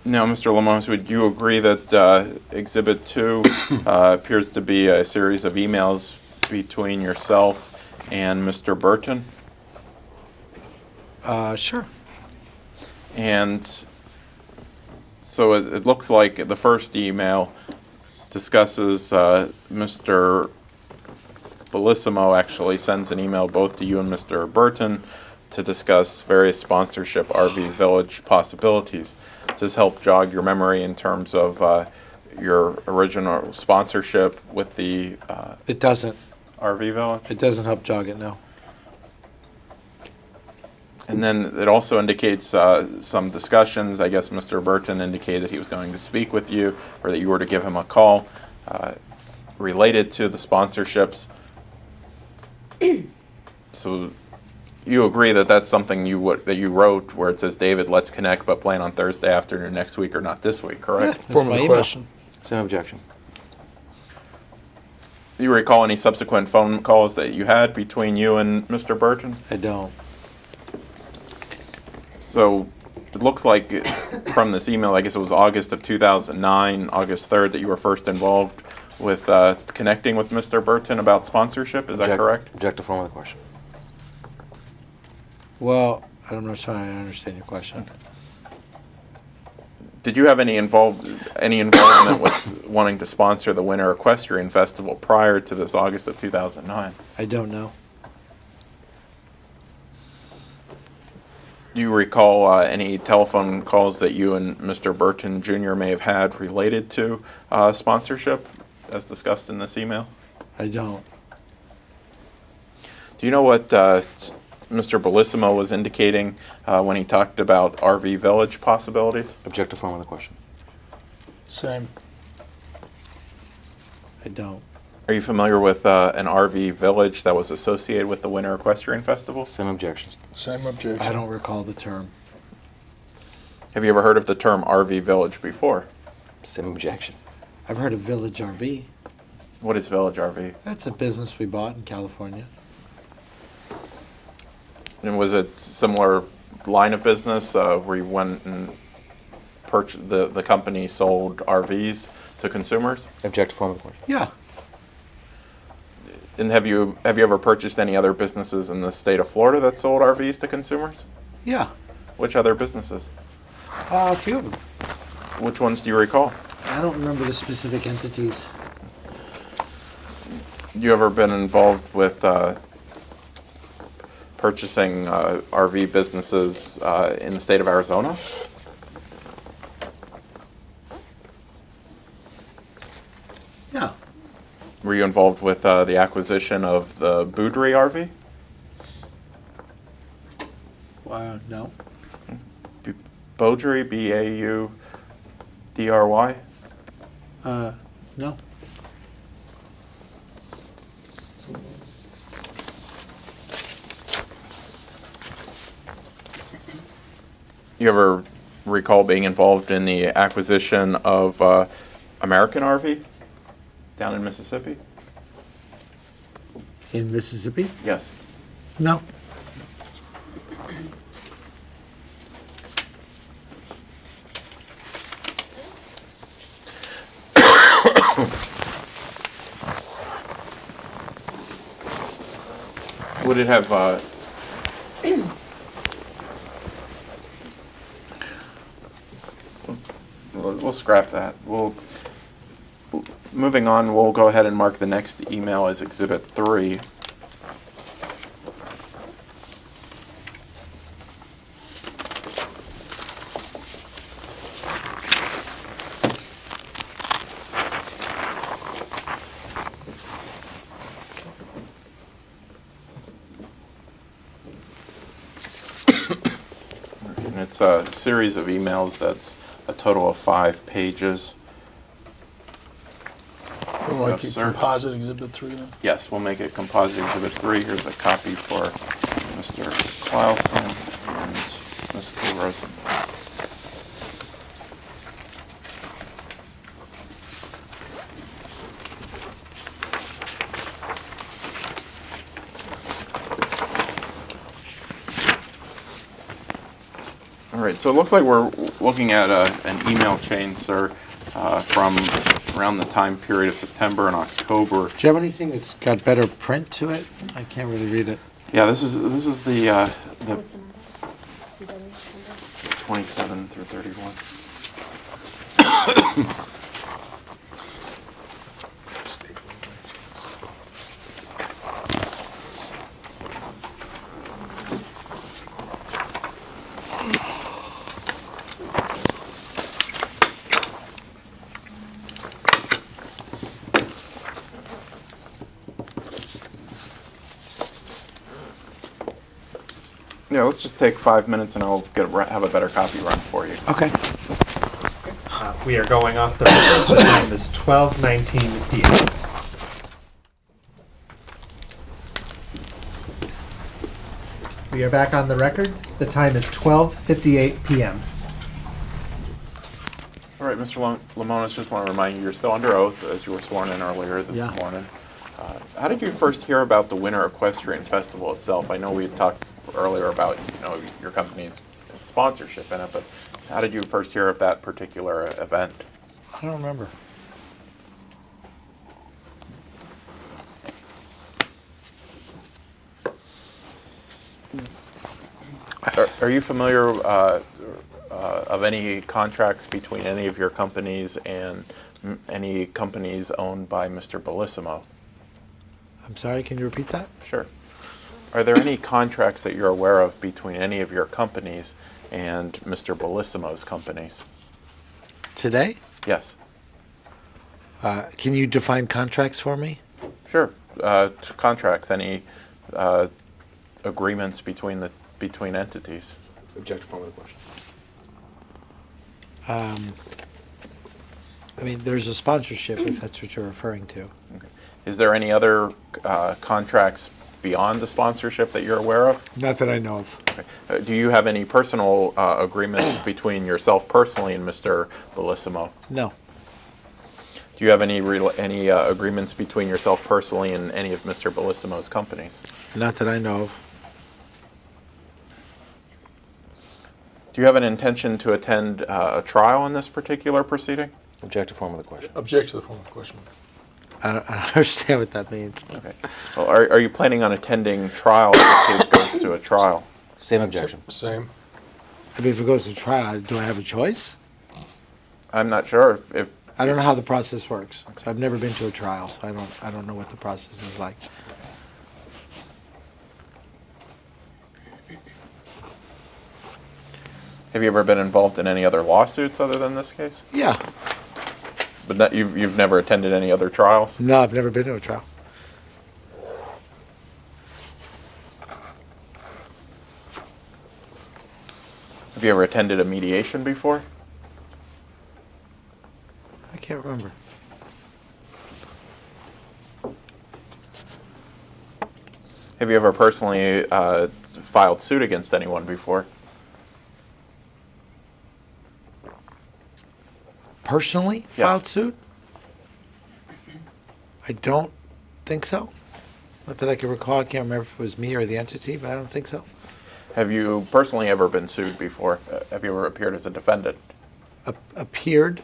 Now, Mr. Lemonis, would you agree that Exhibit 2 appears to be a series of emails between yourself and Mr. Burton? Sure. And so it looks like the first email discusses Mr. Bellissimo actually sends an email both to you and Mr. Burton to discuss various sponsorship RV Village possibilities. Does this help jog your memory in terms of your original sponsorship with the It doesn't. RV Village? It doesn't help jog it, no. And then it also indicates some discussions. I guess Mr. Burton indicated he was going to speak with you, or that you were to give him a call related to the sponsorships. So you agree that that's something that you wrote, where it says, David, let's connect, but plan on Thursday afternoon next week or not this week, Yeah, correct? that's Form my of the email. question. Same objection. Do you recall any subsequent phone calls that you had between you and Mr. Burton? I don't. So it looks like from this email, I guess it was August of 2009, August 3rd, that you were first involved with connecting with Mr. Burton about sponsorship. Is that correct? Object to form of the question. Well, I'm not sure I understand your question. Did you have any involvement with wanting to sponsor the Winter Equestrian Festival prior to this August of 2009? I don't know. Do you recall any telephone calls that you and Mr. Burton Jr. may have had related to sponsorship, as discussed in this email? I don't. Do you know what Mr. Bellissimo was indicating when he talked about RV Village possibilities? Object to form of the question. Same. I don't. Are you familiar with an RV Village that was associated with the Winter Equestrian Festival? Same objection. Same objection. I don't recall the term. Have you ever heard of the term RV Village before? Same objection. I've heard of Village RV. What is Village RV? That's a business we bought in California. And was it similar line of business where you went and purchased, the company sold RVs to consumers? Object to form of the question. Yeah. And have you ever purchased any other businesses in the state of Florida that sold RVs to consumers? Yeah. Which other businesses? A few of them. Which ones do you recall? I don't remember the specific entities. You ever been involved with purchasing RV businesses in the state of Arizona? Yeah. Were you involved with the acquisition of the Boudry RV? No. Boudry, B-A-U-D-R-Y? No. You ever recall being involved in the acquisition of American RV down in Mississippi? In Mississippi? Yes. No. Would it have we'll scrap that. Moving on, we'll go ahead and mark the next email as Exhibit 3. And it's a series of emails that's a total of 5 pages. We'll Yes, make it sir. composite exhibit 3 then. Yes, we'll make it composite exhibit 3. Here's a copy for Mr. Clausen and Mr. Rosen. All right, so it looks like we're looking at an email chain, sir, from around the time period of September and October. Do you have anything that's got better print to it? I can't really read it. Yeah, this is the What's the number? CW number? 27 through 31. Yeah, let's just take 5 minutes and I'll have a better copy run for you. Okay. We are going off the record. The time is 12:19 p.m. We are back on the record. The time is 12:58 p.m. All right, Mr. Lemonis, just want to remind you, you're still under oath as you were sworn in earlier this morning. How did you first hear about the Winter Equestrian Festival itself? I know we had talked earlier about your company's sponsorship in it, but how did you first hear of that particular event? I don't remember. Are you familiar of any contracts between any of your companies and any companies owned by Mr. Bellissimo? I'm sorry, can you repeat that? Sure. Are there any contracts that you're aware of between any of your companies and Mr. Bellissimo's companies? Today? Yes. Can you define contracts for me? Sure. Contracts, any agreements between entities? Object form of the question. I mean, there's a sponsorship, if that's what you're referring to. Okay. Is there any other contracts beyond the sponsorship that you're aware of? Not that I know of. Okay. Do you have any personal agreements between yourself personally and Mr. Bellissimo? No. Do you have any agreements between yourself personally and any of Mr. Bellissimo's companies? Not that I know of. Do you have an intention to attend a trial in this particular proceeding? Objective form of the question. Object to the form of the question. I don't understand what that means. Okay. Well, are you planning on attending trial if this case goes to a trial? Same objection. Same. I mean, if it goes to trial, do I have a choice? I'm not sure if I don't know how the process works. So I've never been to a trial, so I don't know what the process is like. Have you ever been involved in any other lawsuits other than this case? Yeah. But you've never attended any other trials? No, I've never been to a trial. Have you ever attended a mediation before? I can't remember. Have you ever personally filed suit against anyone before? Personally Yes. filed suit? I don't think so. Not that I can recall. I can't remember if it was me or the entity, but I don't think so. Have you personally ever been sued before? Have you ever appeared as a defendant? Appeared?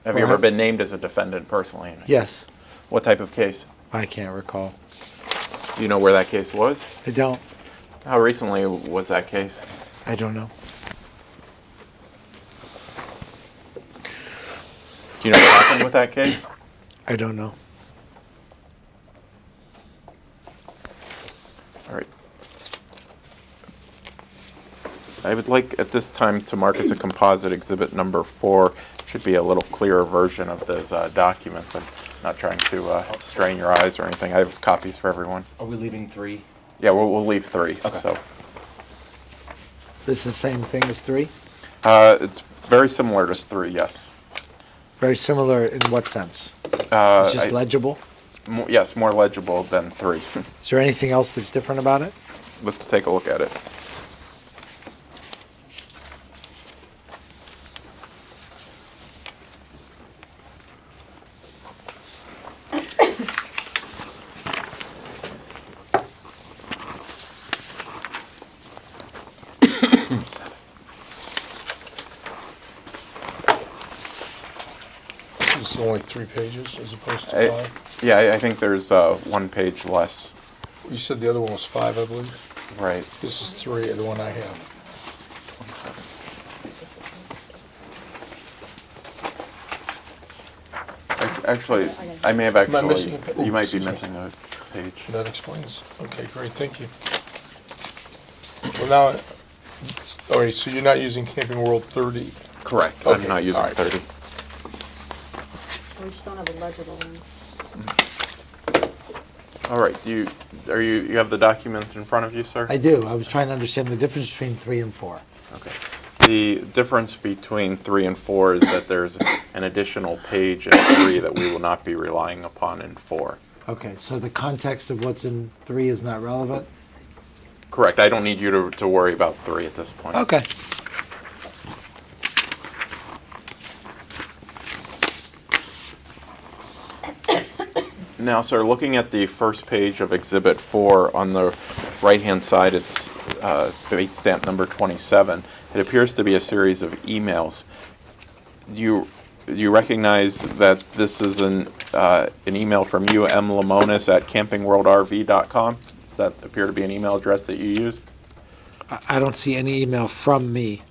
Have you ever been named as a defendant personally? Yes. What type of case? I can't recall. Do you know where that case was? I don't. How recently was that case? I don't know. Do you know what happened with that case? I don't know. All right. I would like at this time to mark as a composite exhibit number 4. Should be a little clearer version of those documents. I'm not trying to strain your eyes or anything. I have copies for everyone. Are we leaving 3? Yeah, we'll leave 3. Okay. So This is the same thing as 3? it's very similar to 3. Yes. Very similar in what sense? It's just legible? Yes, more legible than 3. Is there anything else that's different about it? Let's take a look at it. This is only 3 pages as opposed to 5. Yeah, I think there's 1 page less. You said the other one was 5, I believe. Right. This is 3, the one I have. 27. Actually, I may have Am I missing actually, a pa- you oh, might be excuse me. missing a page. That explains. Okay, great, thank you. Well, now, all right, so you're not using Camping World 30. Correct. Okay, I'm not using all right. 30. We just don't have a legible one. All right. You have the document in front of you, sir? I do. I was trying to understand the difference between 3 and 4. Okay. The difference between 3 and 4 is that there's an additional page in 3 that we will not be relying upon in 4. Okay, so the context of what's in 3 is not relevant? Correct. I don't need you to worry about 3 at this point. Okay. Now, sir, looking at the first page of Exhibit 4, on the right-hand side, it's date stamp number 27. It appears to be a series of emails. Do you recognize that this is an email from you, M. Lemonis, at campingworldrv.com? Does that appear to be an email address that you used? I don't see any email from me.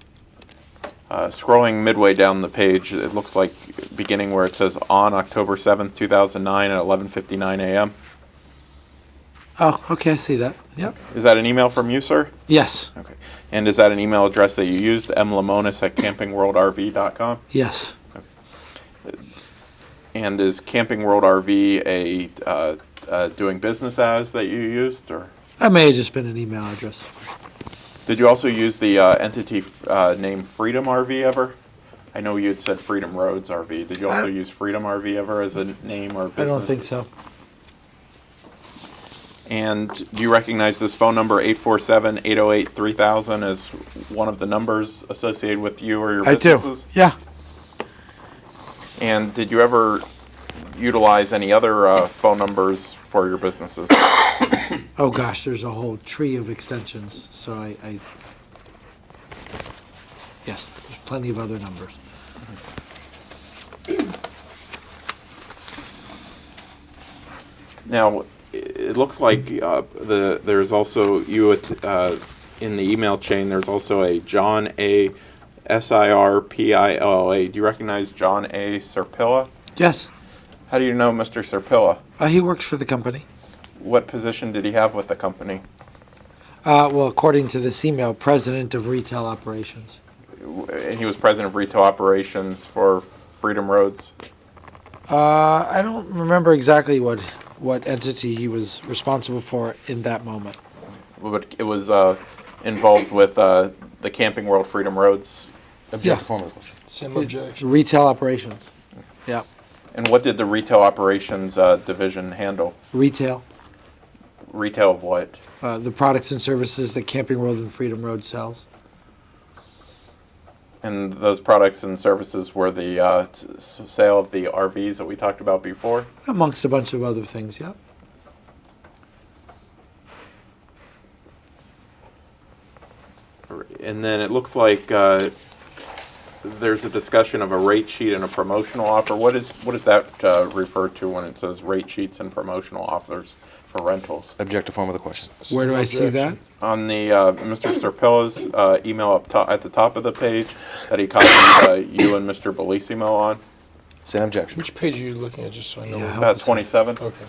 Scrolling midway down the page, it looks like beginning where it says on October 7th, 2009 at 11:59 a.m. Oh, okay, I see that. Yep. Is that an email from you, sir? Yes, Okay. And is that an email address that you used, mlemonis at campingworldrv.com? yes. And is Camping World RV a doing business as that you used, or That may have just been an email address. did you also use the entity name Freedom RV ever? I know you had said Freedom Roads RV. Did you also use Freedom RV ever as a name or business? I don't think so. And do you recognize this phone number, 847-808-3000, as one of the numbers associated with you or your I do. businesses? Yeah. And did you ever utilize any other phone numbers for your businesses? Oh gosh, there's a whole tree of extensions. So I yes, there's plenty of other numbers. Now, it looks like there's also you in the email chain. There's also a John A. Sirpilla. Do you recognize John A. Sirpilla? Yes. How do you know Mr. Sirpilla? He works for the company. What position did he have with the company? Well, according to this email, president of retail operations. And he was president of retail operations for Freedom Roads. I don't remember exactly what entity he was responsible for in that moment. But it was involved with the Camping World Freedom Roads. Object to form of the question. Same objection. Retail operations. Yeah. And what did the retail operations division handle? Retail. Retail of what? The products and services that Camping World and Freedom Road sells. And those products and services were the sale of the RVs that we talked about before? Amongst a bunch of other things, yeah. And then it looks like there's a discussion of a rate sheet and a promotional offer. What is that refer to when it says rate sheets and promotional offers for rentals? Object to form of the question. Where do I see that? Objection. On the Mr. Serpilla's email at the top of the page that he copied you and Mr. Bellissimo on, Same objection. Which page are you looking at, just so I know? Yeah. where- about 27. Okay,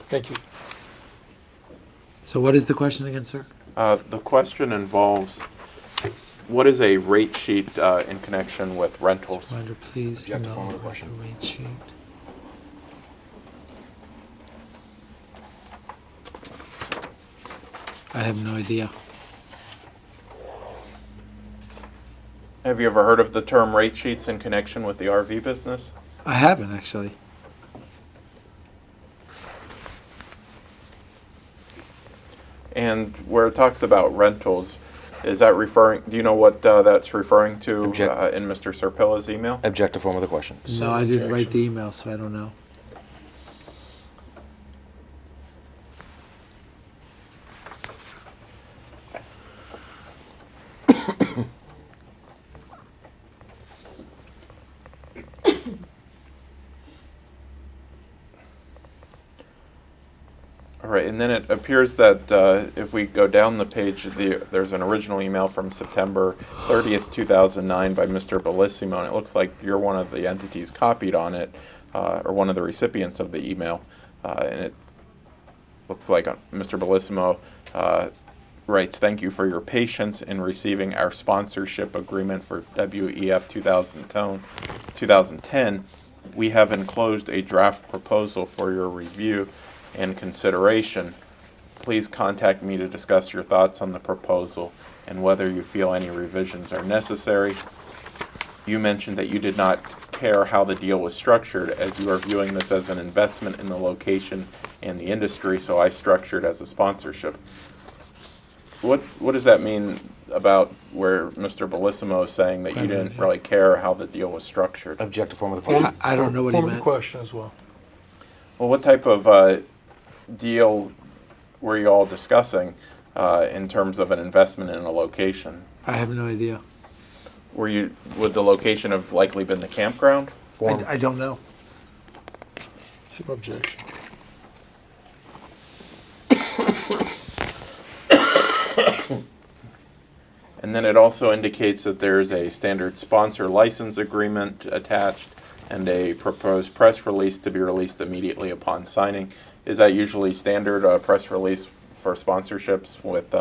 thank you. So what is the question again, sir? The question involves what is a rate sheet in connection with rentals? Reminder, please. Object to email form of the the question. rate sheet. I have no idea. Have you ever heard of the term rate sheets in connection with the RV business? I haven't actually. And where it talks about rentals, is that referring, do you know what that's referring to Object. in Mr. Serpilla's email? Object to form of the question. No, I didn't write the email, so I don't know. All right, and then it appears that if we go down the page, there's an original email from September 30th, 2009 by Mr. Bellissimo, and it looks like you're one of the entities copied on it. or one of the recipients of the email, and it looks like Mr. Bellissimo writes, "Thank you for your patience in receiving our sponsorship agreement for WEF 2010. We have enclosed a draft proposal for your review and consideration. Please contact me to discuss your thoughts on the proposal and whether you feel any revisions are necessary. You mentioned that you did not care how the deal was structured, as you are viewing this as an investment in the location and the industry, so I structured as a sponsorship." What does that mean about where Mr. Bellissimo is saying that you didn't really care how the deal was structured? Object to form of the question. I don't know what he Form of the meant. question as well. Well, what type of deal were you all discussing in terms of an investment in a location? I have no idea. Would the location have likely been the campground? I don't know. Same objection. And then it also indicates that there's a standard sponsor license agreement attached and a proposed press release to be released immediately upon signing. Is that usually standard press release for sponsorships with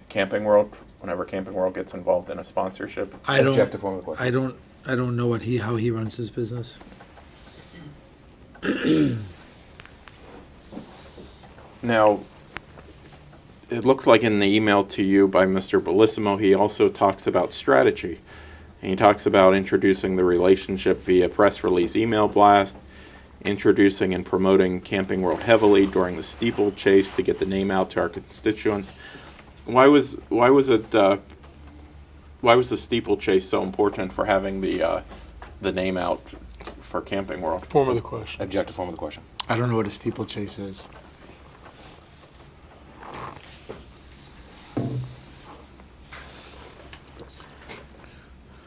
Camping World, whenever Camping World gets involved in a sponsorship? Object to form of the question. I don't know how he runs his business. Now, it looks like in the email to you by Mr. Bellissimo, he also talks about strategy. And he talks about introducing the relationship via press release email blast, introducing and promoting Camping World heavily during the steeplechase to get the name out to our constituents. Why was the steeplechase so important for having the name out for Camping World? Form of the question. Object to form of the question. I don't know what a steeplechase is.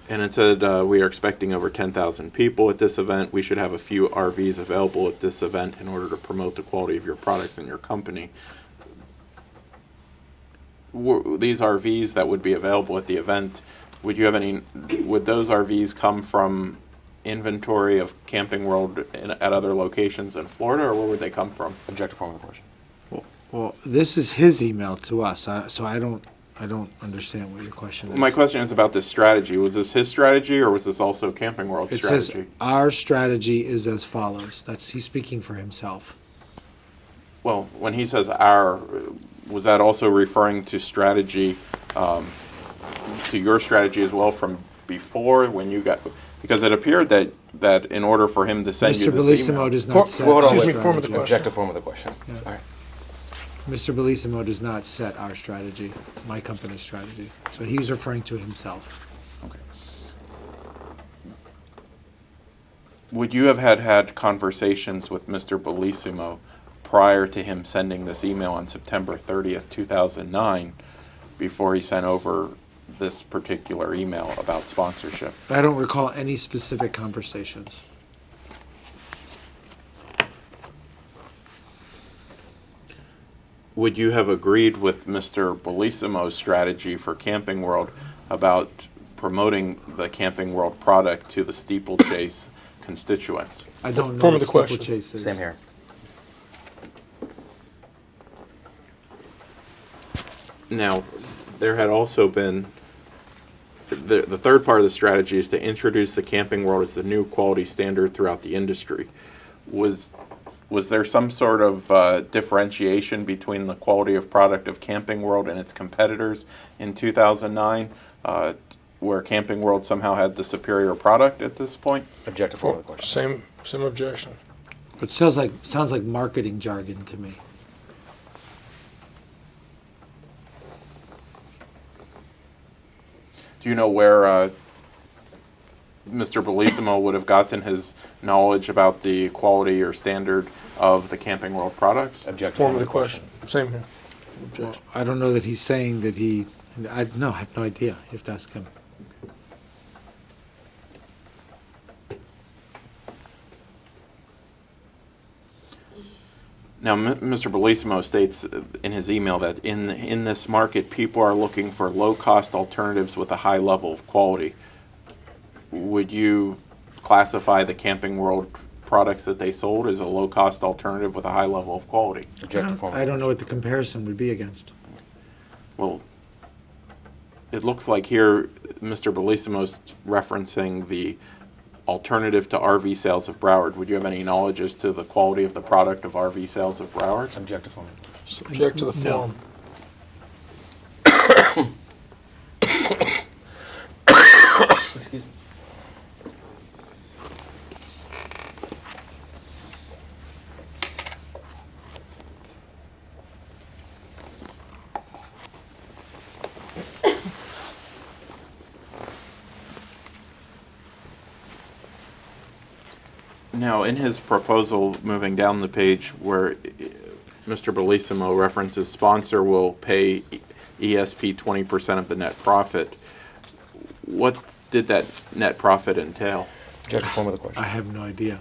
And it said, we are expecting over 10,000 people at this event. We should have a few RVs available at this event in order to promote the quality of your products and your company. These RVs that would be available at the event, would those RVs come from inventory of Camping World at other locations in Florida, or where would they come from? Object to form of the question. Well, this is his email to us, so I don't understand what your question is. My question is about this strategy. Was this his strategy, or was this also Camping World's It strategy? says our strategy is as follows. He's speaking for himself. Well, when he says our, was that also referring to strategy, to your strategy as well from before when you got, because it appeared that in order for him to send you Mr. this Bellissimo email. does not set our Excuse me, strategy. form of the question. Object to form of the question. Yeah. Sorry. Mr. Bellissimo does not set our strategy, my company's strategy. So he's referring to himself. Okay. Would you have had conversations with Mr. Bellissimo prior to him sending this email on September 30th, 2009, before he sent over this particular email about sponsorship? I don't recall any specific conversations. Would you have agreed with Mr. Bellissimo's strategy for Camping World about promoting the Camping World product to the steeplechase constituents? I don't know Form what of the question. steeplechase is. Same here. Now, there had also been, the third part of the strategy is to introduce the Camping World as the new quality standard throughout the industry. Was there some sort of differentiation between the quality of product of Camping World and its competitors in 2009, where Camping World somehow had the superior product at this point? Object to form of the question. Same objection. It sounds like marketing jargon to me. Do you know where Mr. Bellissimo would have gotten his knowledge about the quality or standard of the Camping World product? Object to Form of the question. Same here. Objection. I don't know that he's saying that he. I have no idea. You have to ask him. Now, Mr. Bellissimo states in his email that in this market, people are looking for low-cost alternatives with a high level of quality. Would you classify the Camping World products that they sold as a low-cost alternative with a high level of quality. Object to form of I the don't know question. what the comparison would be against. Well, it looks like here Mr. Bellissimo's referencing the alternative to RV sales of Broward. Would you have any knowledge as to the quality of the product of RV sales of Broward? Object to form of the question. Subject to the form. Excuse me. Now, in his proposal, moving down the page where Mr. Bellissimo references sponsor will pay ESP 20% of the net profit, what did that net profit entail? Object to form of the question. I have no idea.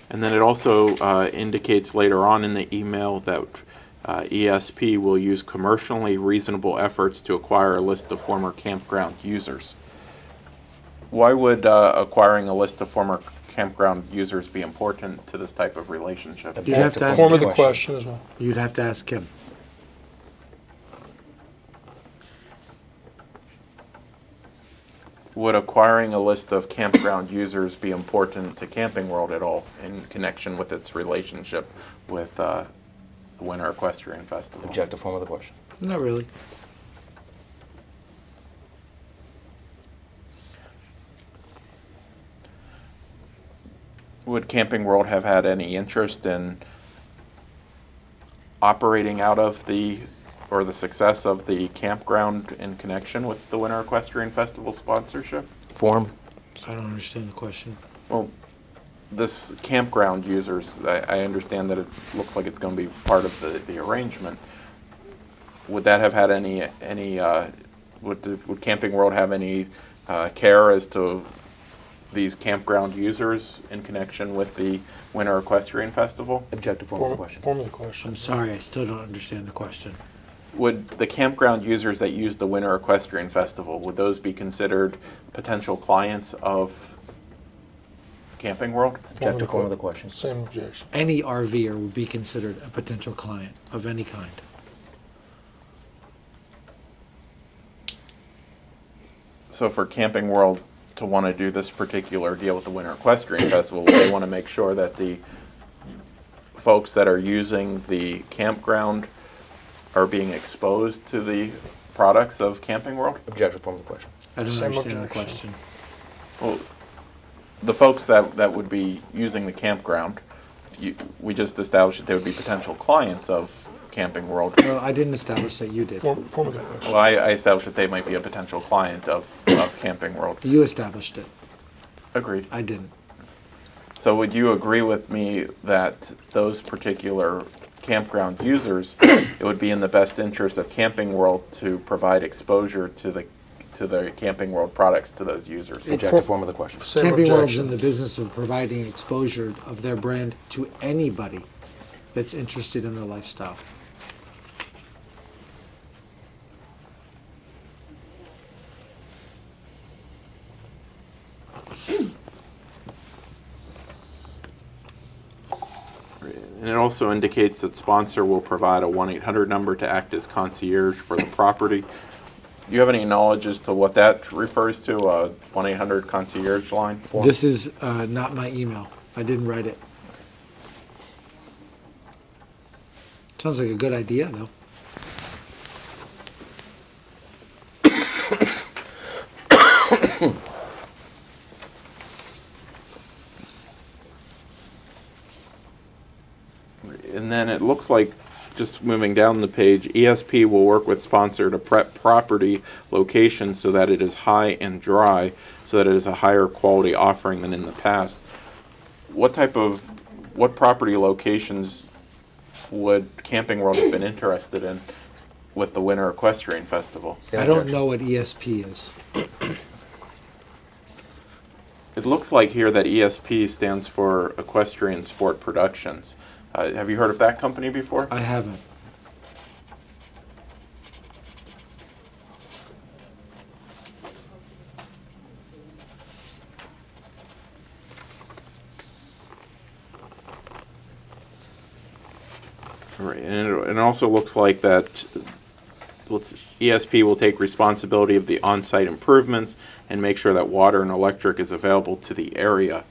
And then it also indicates later on in the email that ESP will use commercially reasonable efforts to acquire a list of former campground users. Why would acquiring a list of former campground users be important to this type of relationship? You'd have to ask Form of the him. question as well. You'd have to ask him. Would acquiring a list of campground users be important to Camping World at all in connection with its relationship with the Winter Equestrian Festival? Object to form of the question. Not really. Would Camping World have had any interest in operating out of the success of the campground in connection with the Winter Equestrian Festival sponsorship? Form. I don't understand the question. Well, this campground users, I understand that it looks like it's going to be part of the arrangement. Would that have had would Camping World have any care as to these campground users in connection with the Winter Equestrian Festival? Object to form of the question. Form of the question. I'm sorry, I still don't understand the question. Would the campground users that use the Winter Equestrian Festival, would those be considered potential clients of Camping World? Object to form of the question. Same objection. Any RVer would be considered a potential client of any kind. So for Camping World to want to do this particular deal with the Winter Equestrian Festival, they want to make sure that the folks that are using the campground are being exposed to the products of Camping World? Object to form of the question. I don't Same understand the objection. question. Well, the folks that would be using the campground, we just established that they would be potential clients of Camping World. Well, I didn't establish that you did. Form of the question. Well, I established that they might be a potential client of Camping World. You established it. Agreed. I didn't. So would you agree with me that those particular campground users, it would be in the best interest of Camping World to provide exposure to the Camping World products to those users? Object to form of the question. Same Camping World's objection. in the business of providing exposure of their brand to anybody that's interested in the lifestyle. And it also indicates that sponsor will provide a 1-800 number to act as concierge for the property. Do you have any knowledge as to what that refers to, a 1-800 concierge line? This is not my email. I didn't write it. Sounds like a good idea, though. And then it looks like, just moving down the page, ESP will work with sponsor to prep property location so that it is high and dry, so that it is a higher quality offering than in the past. What property locations would Camping World have been interested in with the Winter Equestrian Festival? Same I don't objection. know what ESP is. It looks like here that ESP stands for Equestrian Sport Productions. Have you heard of that company before? I haven't. Right, and it also looks like that ESP will take responsibility of the on-site improvements and make sure that water and electric is available to the area.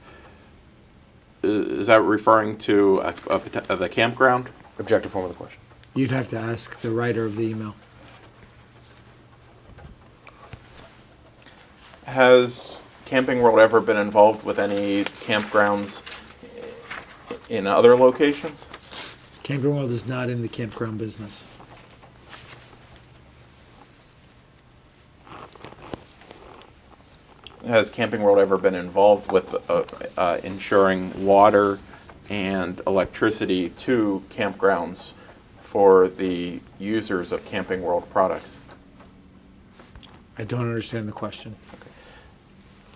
Is that referring to the campground? Objective form of the question. You'd have to ask the writer of the email. Has Camping World ever been involved with any campgrounds in other locations? Camping World is not in the campground business. Has Camping World ever been involved with ensuring water and electricity to campgrounds for the users of Camping World products? I don't understand the question.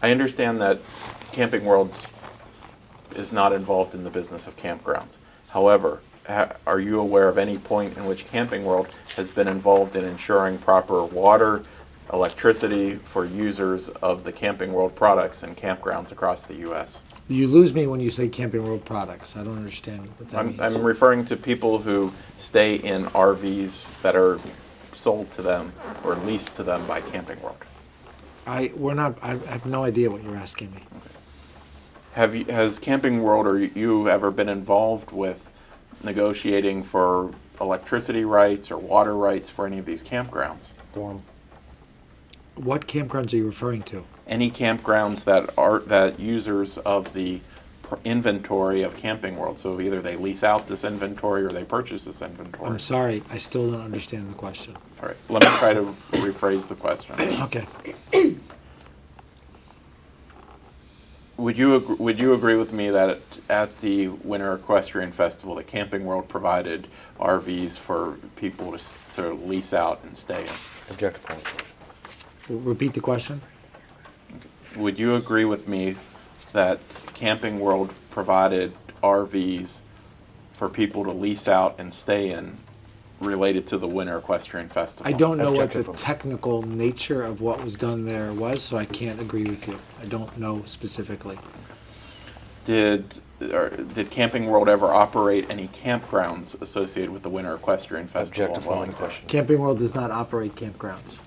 I understand that Camping World is not involved in the business of campgrounds. However, are you aware of any point in which Camping World has been involved in ensuring proper water, electricity for users of the Camping World products in campgrounds across the U.S.? You lose me when you say Camping World products. I don't understand what that means. I'm referring to people who stay in RVs that are sold to them or leased to them by Camping World. I have no idea what you're asking me. Has Camping World or you ever been involved with negotiating for electricity rights or water rights for any of these campgrounds? Form. What campgrounds are you referring to? Any campgrounds that users of the inventory of Camping World, so either they lease out this inventory or they purchase this inventory. I'm sorry, I still don't understand the question. All right, let me try to rephrase the question. Okay. Would you agree with me that at the Winter Equestrian Festival, the Camping World provided RVs for people to lease out and stay in? Objective form of the question. Repeat the question. Would you agree with me that Camping World provided RVs for people to lease out and stay in related to the Winter Equestrian Festival? I don't know what Objective the form. technical nature of what was done there was, so I can't agree with you. I don't know specifically. Did Camping World ever operate any campgrounds associated with the Winter Equestrian Festival Objective in form of the Wellington? question. Camping World does not operate campgrounds.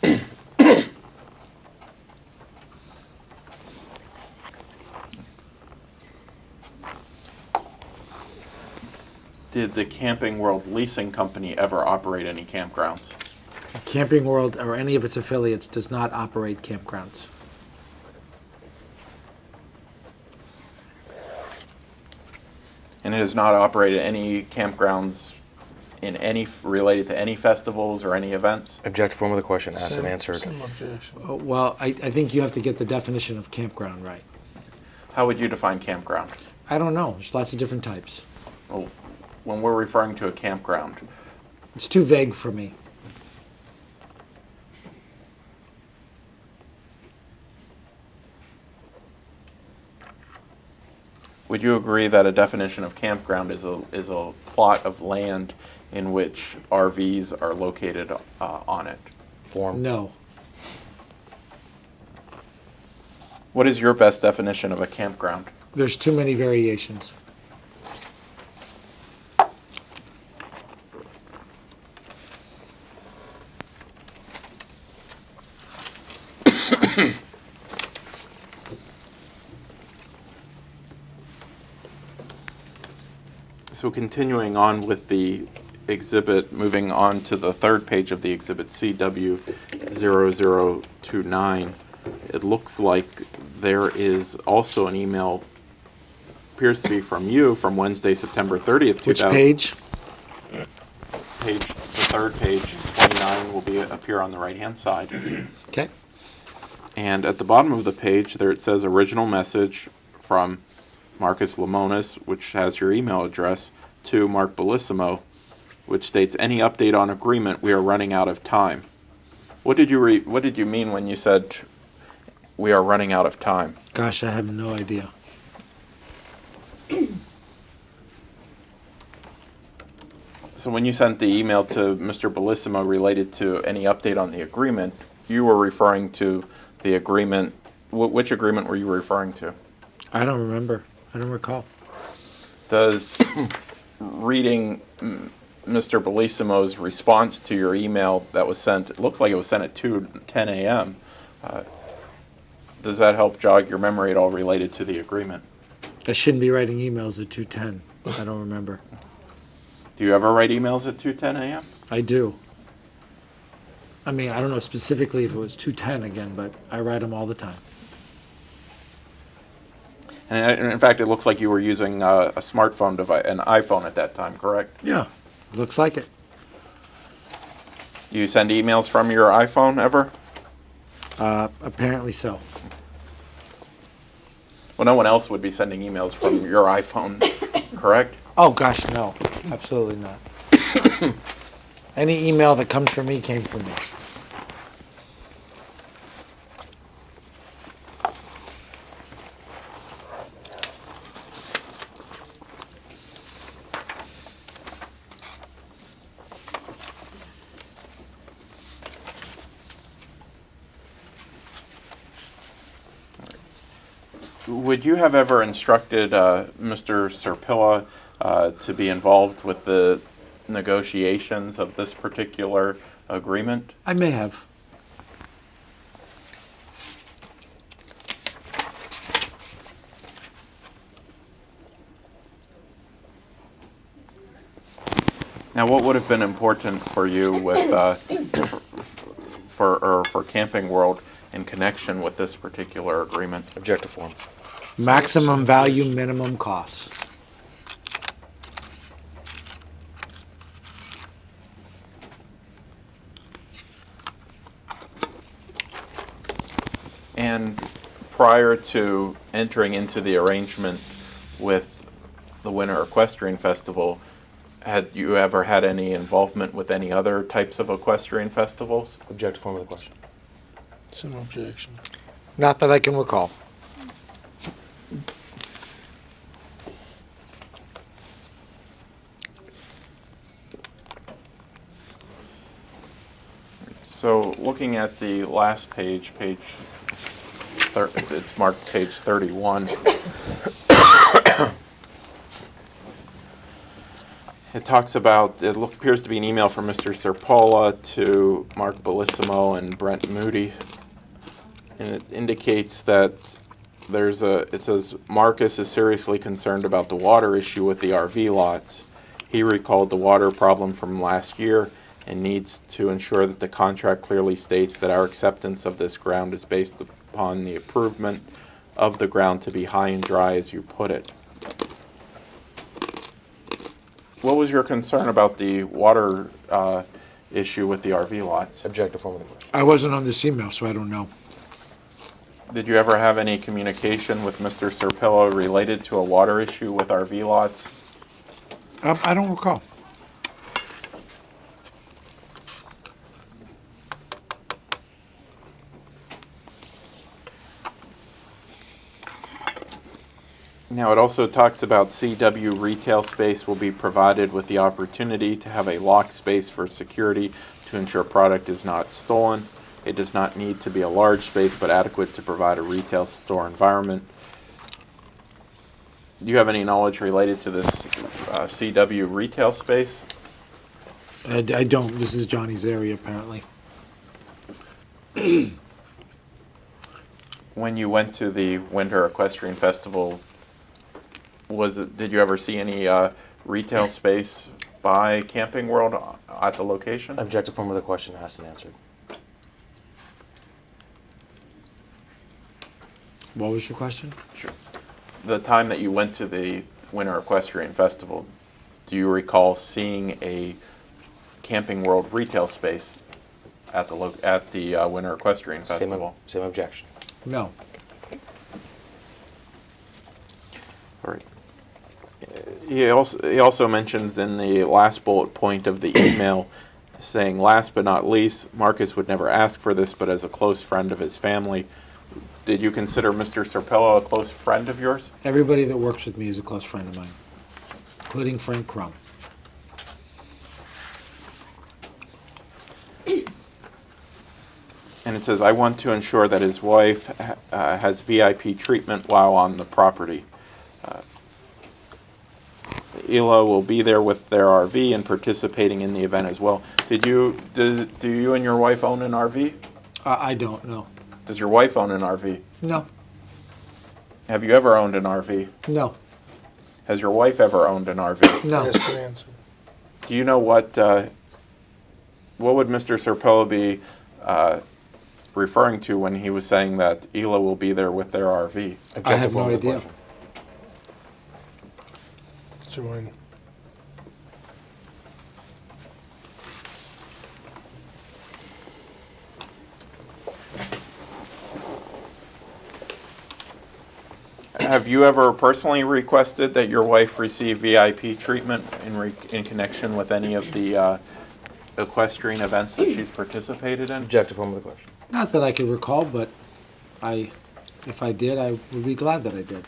Did the Camping World leasing company ever operate any campgrounds? Camping World or any of its affiliates does not operate campgrounds. And it has not operated any campgrounds in any related to any festivals or any events? Objective form of the question. Asked and answered. Same objection. Well, I think you have to get the definition of campground right. How would you define campground? I don't know. There's lots of different types. Well, when we're referring to a campground, It's too vague for me. would you agree that a definition of campground is a plot of land in which RVs are located on it? Form. No. What is your best definition of a campground? There's too many variations. So continuing on with the exhibit, moving on to the third page of the exhibit CW0029, it looks like there is also an email, appears to be from you, from Wednesday, September 30th, Which page? The third page, 29, will appear on the right-hand side. Okay. And at the bottom of the page, there it says original message from Marcus Lemonis, which has your email address, to Mark Bellissimo, which states, any update on agreement, we are running out of time. What did you mean when you said we are running out of time? Gosh, I have no idea. So when you sent the email to Mr. Bellissimo related to any update on the agreement, you were referring to the agreement. Which agreement were you referring to? I don't remember. I don't recall. Does reading Mr. Bellissimo's response to your email that was sent. It looks like it was sent at 2:10 a.m. Does that help jog your memory at all related to the agreement? I shouldn't be writing emails at 2:10. I don't remember. Do you ever write emails at 2:10 a.m.? I do. I mean, I don't know specifically if it was 2:10 again, but I write them all the time. And in fact, it looks like you were using a smartphone device, an iPhone at that time, correct? Yeah, looks like it. Do you send emails from your iPhone ever? Apparently so. Well, no one else would be sending emails from your iPhone, correct? Oh, gosh, no. Absolutely not. Any email that comes from me came from me. Would you have ever instructed Mr. Serpilla to be involved with the negotiations of this particular agreement? I may have. Now, what would have been important for you with for Camping World in connection with this particular agreement? Object to form. Maximum value, minimum cost. And prior to entering into the arrangement with the Winter Equestrian Festival, had you ever had any involvement with any other types of equestrian festivals? Object to form of the question. It's an objection. Not that I can recall. So looking at the last page, it's marked page 31. It talks about, appears to be an email from Mr. Serpola to Mark Bellissimo and Brent Moody. And it indicates that it says, Marcus is seriously concerned about the water issue with the RV lots. He recalled the water problem from last year and needs to ensure that the contract clearly states that our acceptance of this ground is based upon the improvement of the ground to be high and dry, as you put it. What was your concern about the water issue with the RV lots? Object to form of the question. I wasn't on this email, so I don't know. Did you ever have any communication with Mr. Serpillo related to a water issue with RV lots? I don't recall. Now, it also talks about CW retail space will be provided with the opportunity to have a locked space for security to ensure product is not stolen. It does not need to be a large space, but adequate to provide a retail store environment. Do you have any knowledge related to this CW retail space? I don't. This is Johnny's area, apparently. When you went to the Winter Equestrian Festival, did you ever see any retail space by Camping World at the location? Object to form of the question asked and answered. What was your question? Sure. The time that you went to the Winter Equestrian Festival, do you recall seeing a Camping World retail space at the Winter Equestrian Festival? Same objection. No. All right. He also mentions in the last bullet point of the email, saying, last but not least, Marcus would never ask for this, but as a close friend of his family. Did you consider Mr. Serpillo a close friend of yours? Everybody that works with me is a close friend of mine, including Frank Crum. And it says, I want to ensure that his wife has VIP treatment while on the property. ELO will be there with their RV and participating in the event as well. Do you and your wife own an RV? I don't know. Does your wife own an RV? No. Have you ever owned an RV? No. Has your wife ever owned an RV? No. Ask and answer. Do you know what would Mr. Serpilla be referring to when he was saying that ELO will be there with their RV? I have no idea. Join. Have you ever personally requested that your wife receive VIP treatment in connection with any of the equestrian events that she's participated in? Objective form of the question. Not that I can recall, but if I did, I would be glad that I did.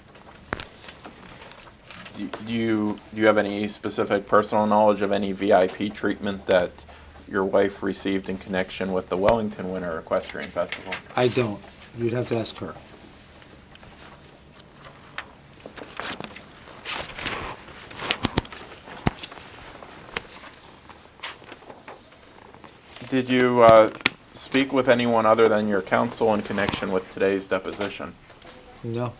Do you have any specific personal knowledge of any VIP treatment that your wife received in connection with the Wellington Winter Equestrian Festival? I don't. You'd have to ask her. Did you speak with anyone other than your counsel in connection with today's deposition? No.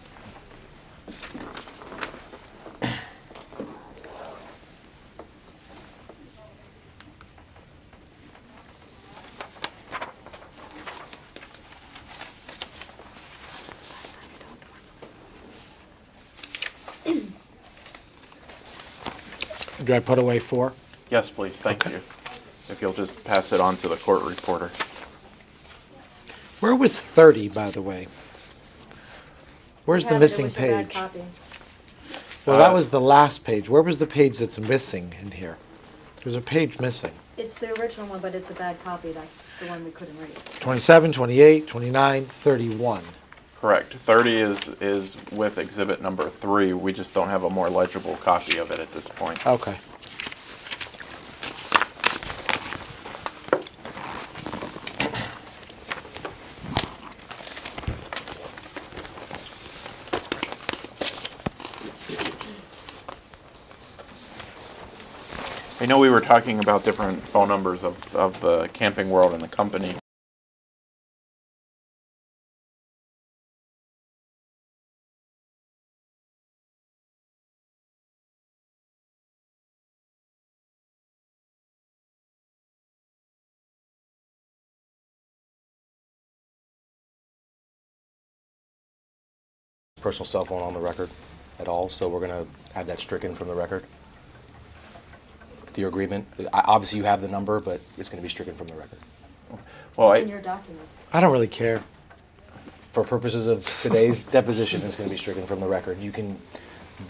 Do I put away 4? Yes, please. Thank you. If you'll just pass it on to the court reporter. Where was 30, by the way? Where's the missing page? Well, that was the last page. Where was the page that's missing in here? There's a page missing. It's the original one, but it's a bad copy. That's the one we couldn't read. 27, 28, 29, 31. Correct. 30 is with exhibit number 3. We just don't have a more legible copy of it at this point. Okay. I know we were talking about different phone numbers of the Camping World and the company. Personal cell phone on the record at all, so we're going to have that stricken from the record. Your agreement. Obviously, you have the number, but it's going to be stricken from the record. Well, It's in your documents. I don't really care. For purposes of today's deposition, it's going to be stricken from the record. You can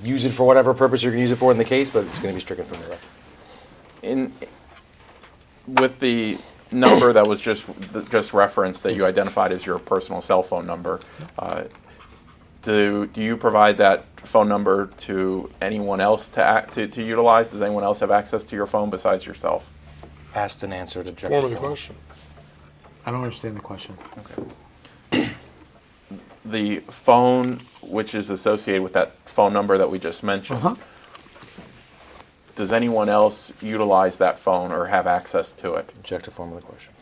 use it for whatever purpose you're going to use it for in the case, but it's going to be stricken from the record. With the number that was just referenced that you identified as your personal cell phone number, do you provide that phone number to anyone else to utilize? Does anyone else have access to your phone besides yourself? Asked and answered. Objective Form of the form. question. I don't understand the question. Okay. The phone which is associated with that phone number that we just mentioned, does anyone else utilize that phone or have access to it? Objective form of the question.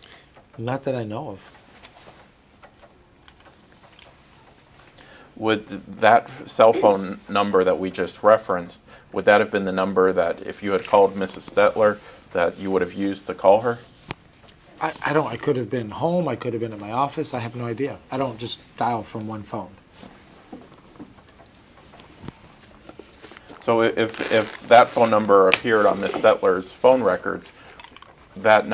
Not that I know of. Would that cell phone number that we just referenced, would that have been the number that if you had called Mrs. Stetler that you would have used to call her? I don't. I could have been home. I could have been at my office. I have no idea. I don't just dial from one phone. So if that phone number appeared on Miss Stetler's phone records, that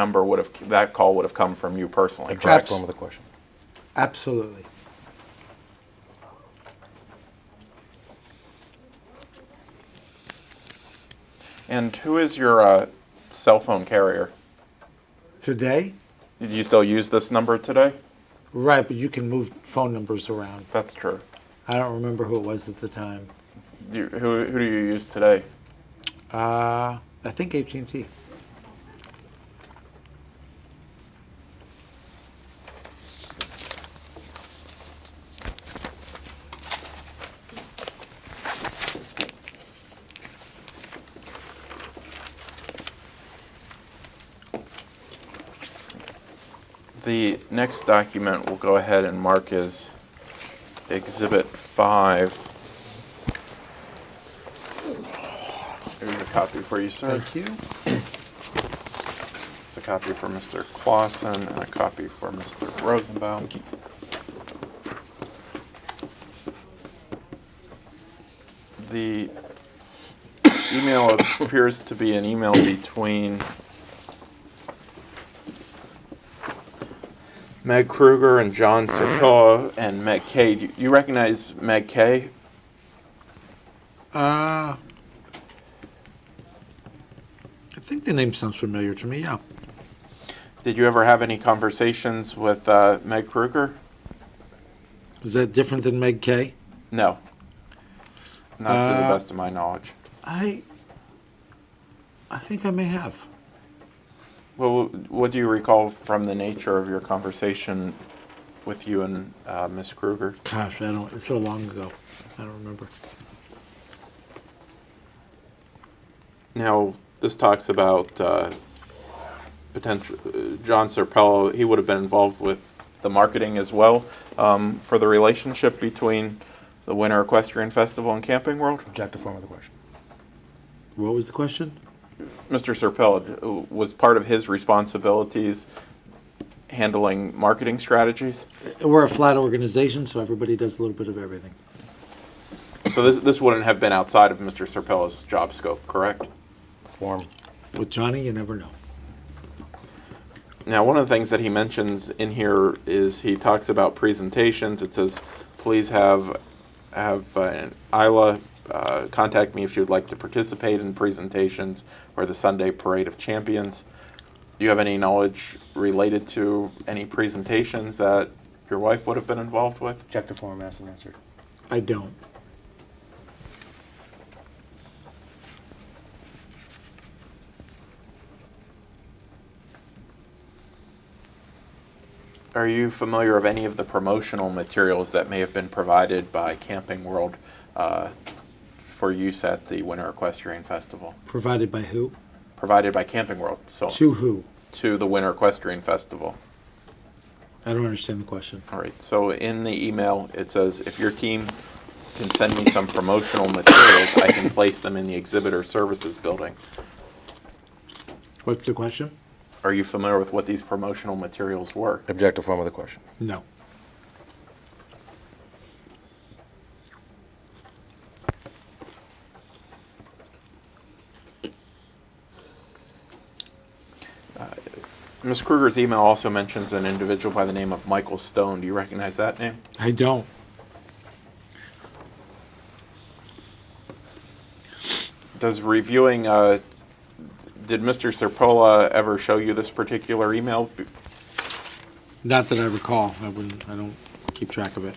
call would have come from you personally, Objective correct? form of the question. Absolutely. And who is your cell phone carrier? Today? Do you still use this number today? Right, but you can move phone numbers around. That's true. I don't remember who it was at the time. Who do you use today? I think AT&T. The next document we'll go ahead and mark as Exhibit 5. Here's a copy for you, sir. Thank you. It's a copy for Mr. Clausen and a copy for Mr. Rosenbaum. The email appears to be an email between Meg Kruger and John Serpilla and Meg Kay. Do you recognize Meg Kay? I think the name sounds familiar to me, yeah. Did you ever have any conversations with Meg Kruger? Is that different than Meg Kay? No. Not to the best of my knowledge. I think I may have. Well, what do you recall from the nature of your conversation with you and Miss Kruger? Gosh, I don't. It's so long ago. I don't remember. Now, this talks about potential. John Serpello, he would have been involved with the marketing as well for the relationship between the Winter Equestrian Festival and Camping World. Object to form of the question. What was the question? Mr. Serpello, was part of his responsibilities handling marketing strategies? We're a flat organization, so everybody does a little bit of everything. So this wouldn't have been outside of Mr. Serpello's job scope, correct? Form. With Johnny, you never know. Now, one of the things that he mentions in here is he talks about presentations. It says, please have Isla contact me if she would like to participate in presentations or the Sunday Parade of Champions. Do you have any knowledge related to any presentations that your wife would have been involved with? Object to form, asked and answered. I don't. Are you familiar of any of the promotional materials that may have been provided by Camping World for use at the Winter Equestrian Festival? Provided by who? Provided by Camping World. So To who? to the Winter Equestrian Festival. I don't understand the question. All right. So in the email, it says, if your team can send me some promotional materials, I can place them in the Exhibitor Services building. What's the question? Are you familiar with what these promotional materials were? Object to form of the question. No. Ms. Kruger's email also mentions an individual by the name of Michael Stone. Do you recognize that name? I don't. Does reviewing, did Mr. Serpola ever show you this particular email? Not that I recall. I don't keep track of it.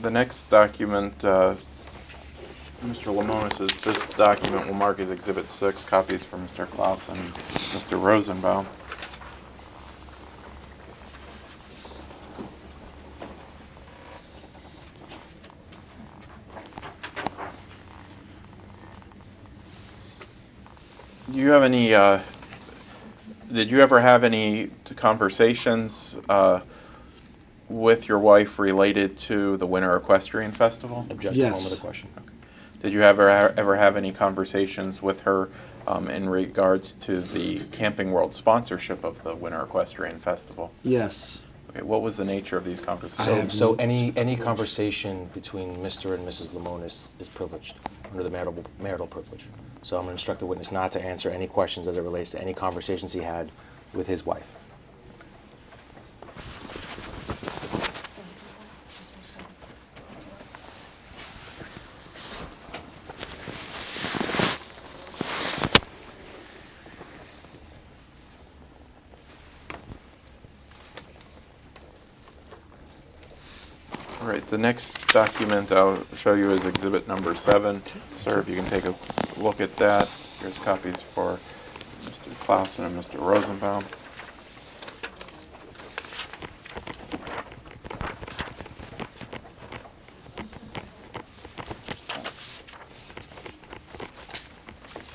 The next document, Mr. Lemonis, is this document will mark as Exhibit 6, copies from Mr. Klaus and Mr. Rosenbaum. Do you have any, did you ever have any conversations with your wife related to the Winter Equestrian Festival? Object to Yes. form of the question. Did you ever have any conversations with her in regards to the Camping World sponsorship of the Winter Equestrian Festival? Yes. Okay, what was the nature of these conversations? So any conversation between Mr. and Mrs. Lemonis is privileged under the marital privilege. So I'm going to instruct the witness not to answer any questions as it relates to any conversations he had with his wife. All right, the next document I'll show you is exhibit number 7. Sir, if you can take a look at that. Here's copies for Mr. Clausen and Mr. Rosenbaum.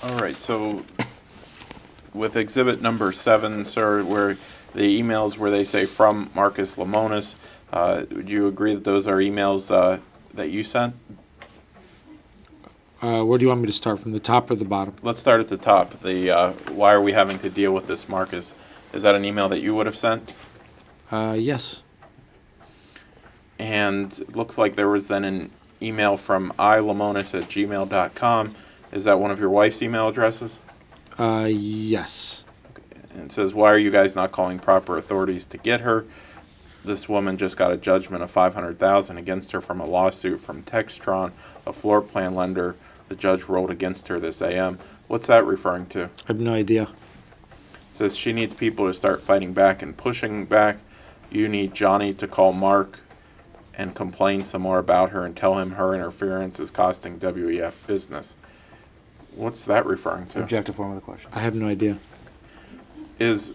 All right, so with exhibit number 7, sir, where the emails where they say from Marcus Lemonis, would you agree that those are emails that you sent? Where do you want me to start, from the top or the bottom? Let's start at the top. The why are we having to deal with this, Marcus? Is that an email that you would have sent? Yes. And it looks like there was then an email from ilemonis@gmail.com. Is that one of your wife's email addresses? Yes. And it says, why are you guys not calling proper authorities to get her? This woman just got a judgment of $500,000 against her from a lawsuit from Textron, a floor plan lender. The judge ruled against her this AM. What's that referring to? I have no idea. It says she needs people to start fighting back and pushing back. You need Johnny to call Mark and complain some more about her and tell him her interference is costing WEF business. What's that referring to? Objective form of the question. I have no idea. Is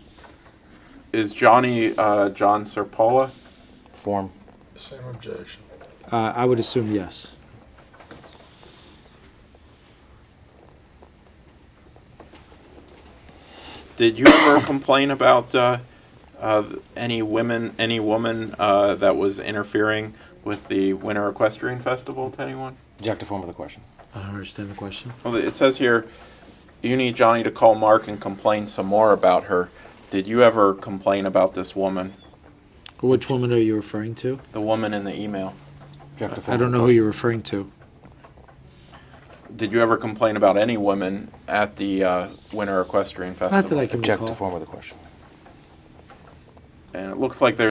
Johnny John Serpola? Form. Same objection. I would assume yes. Did you ever complain about any woman that was interfering with the Winter Equestrian Festival to anyone? Objective form of the question. I don't understand the question. Well, it says here, you need Johnny to call Mark and complain some more about her. Did you ever complain about this woman? Which woman are you referring to? The woman in the email. Objective form I of don't the know who question. you're referring to. Did you ever complain about any women at the Winter Equestrian Festival? Not that I can Objective recall. form of the question. And it looks like there's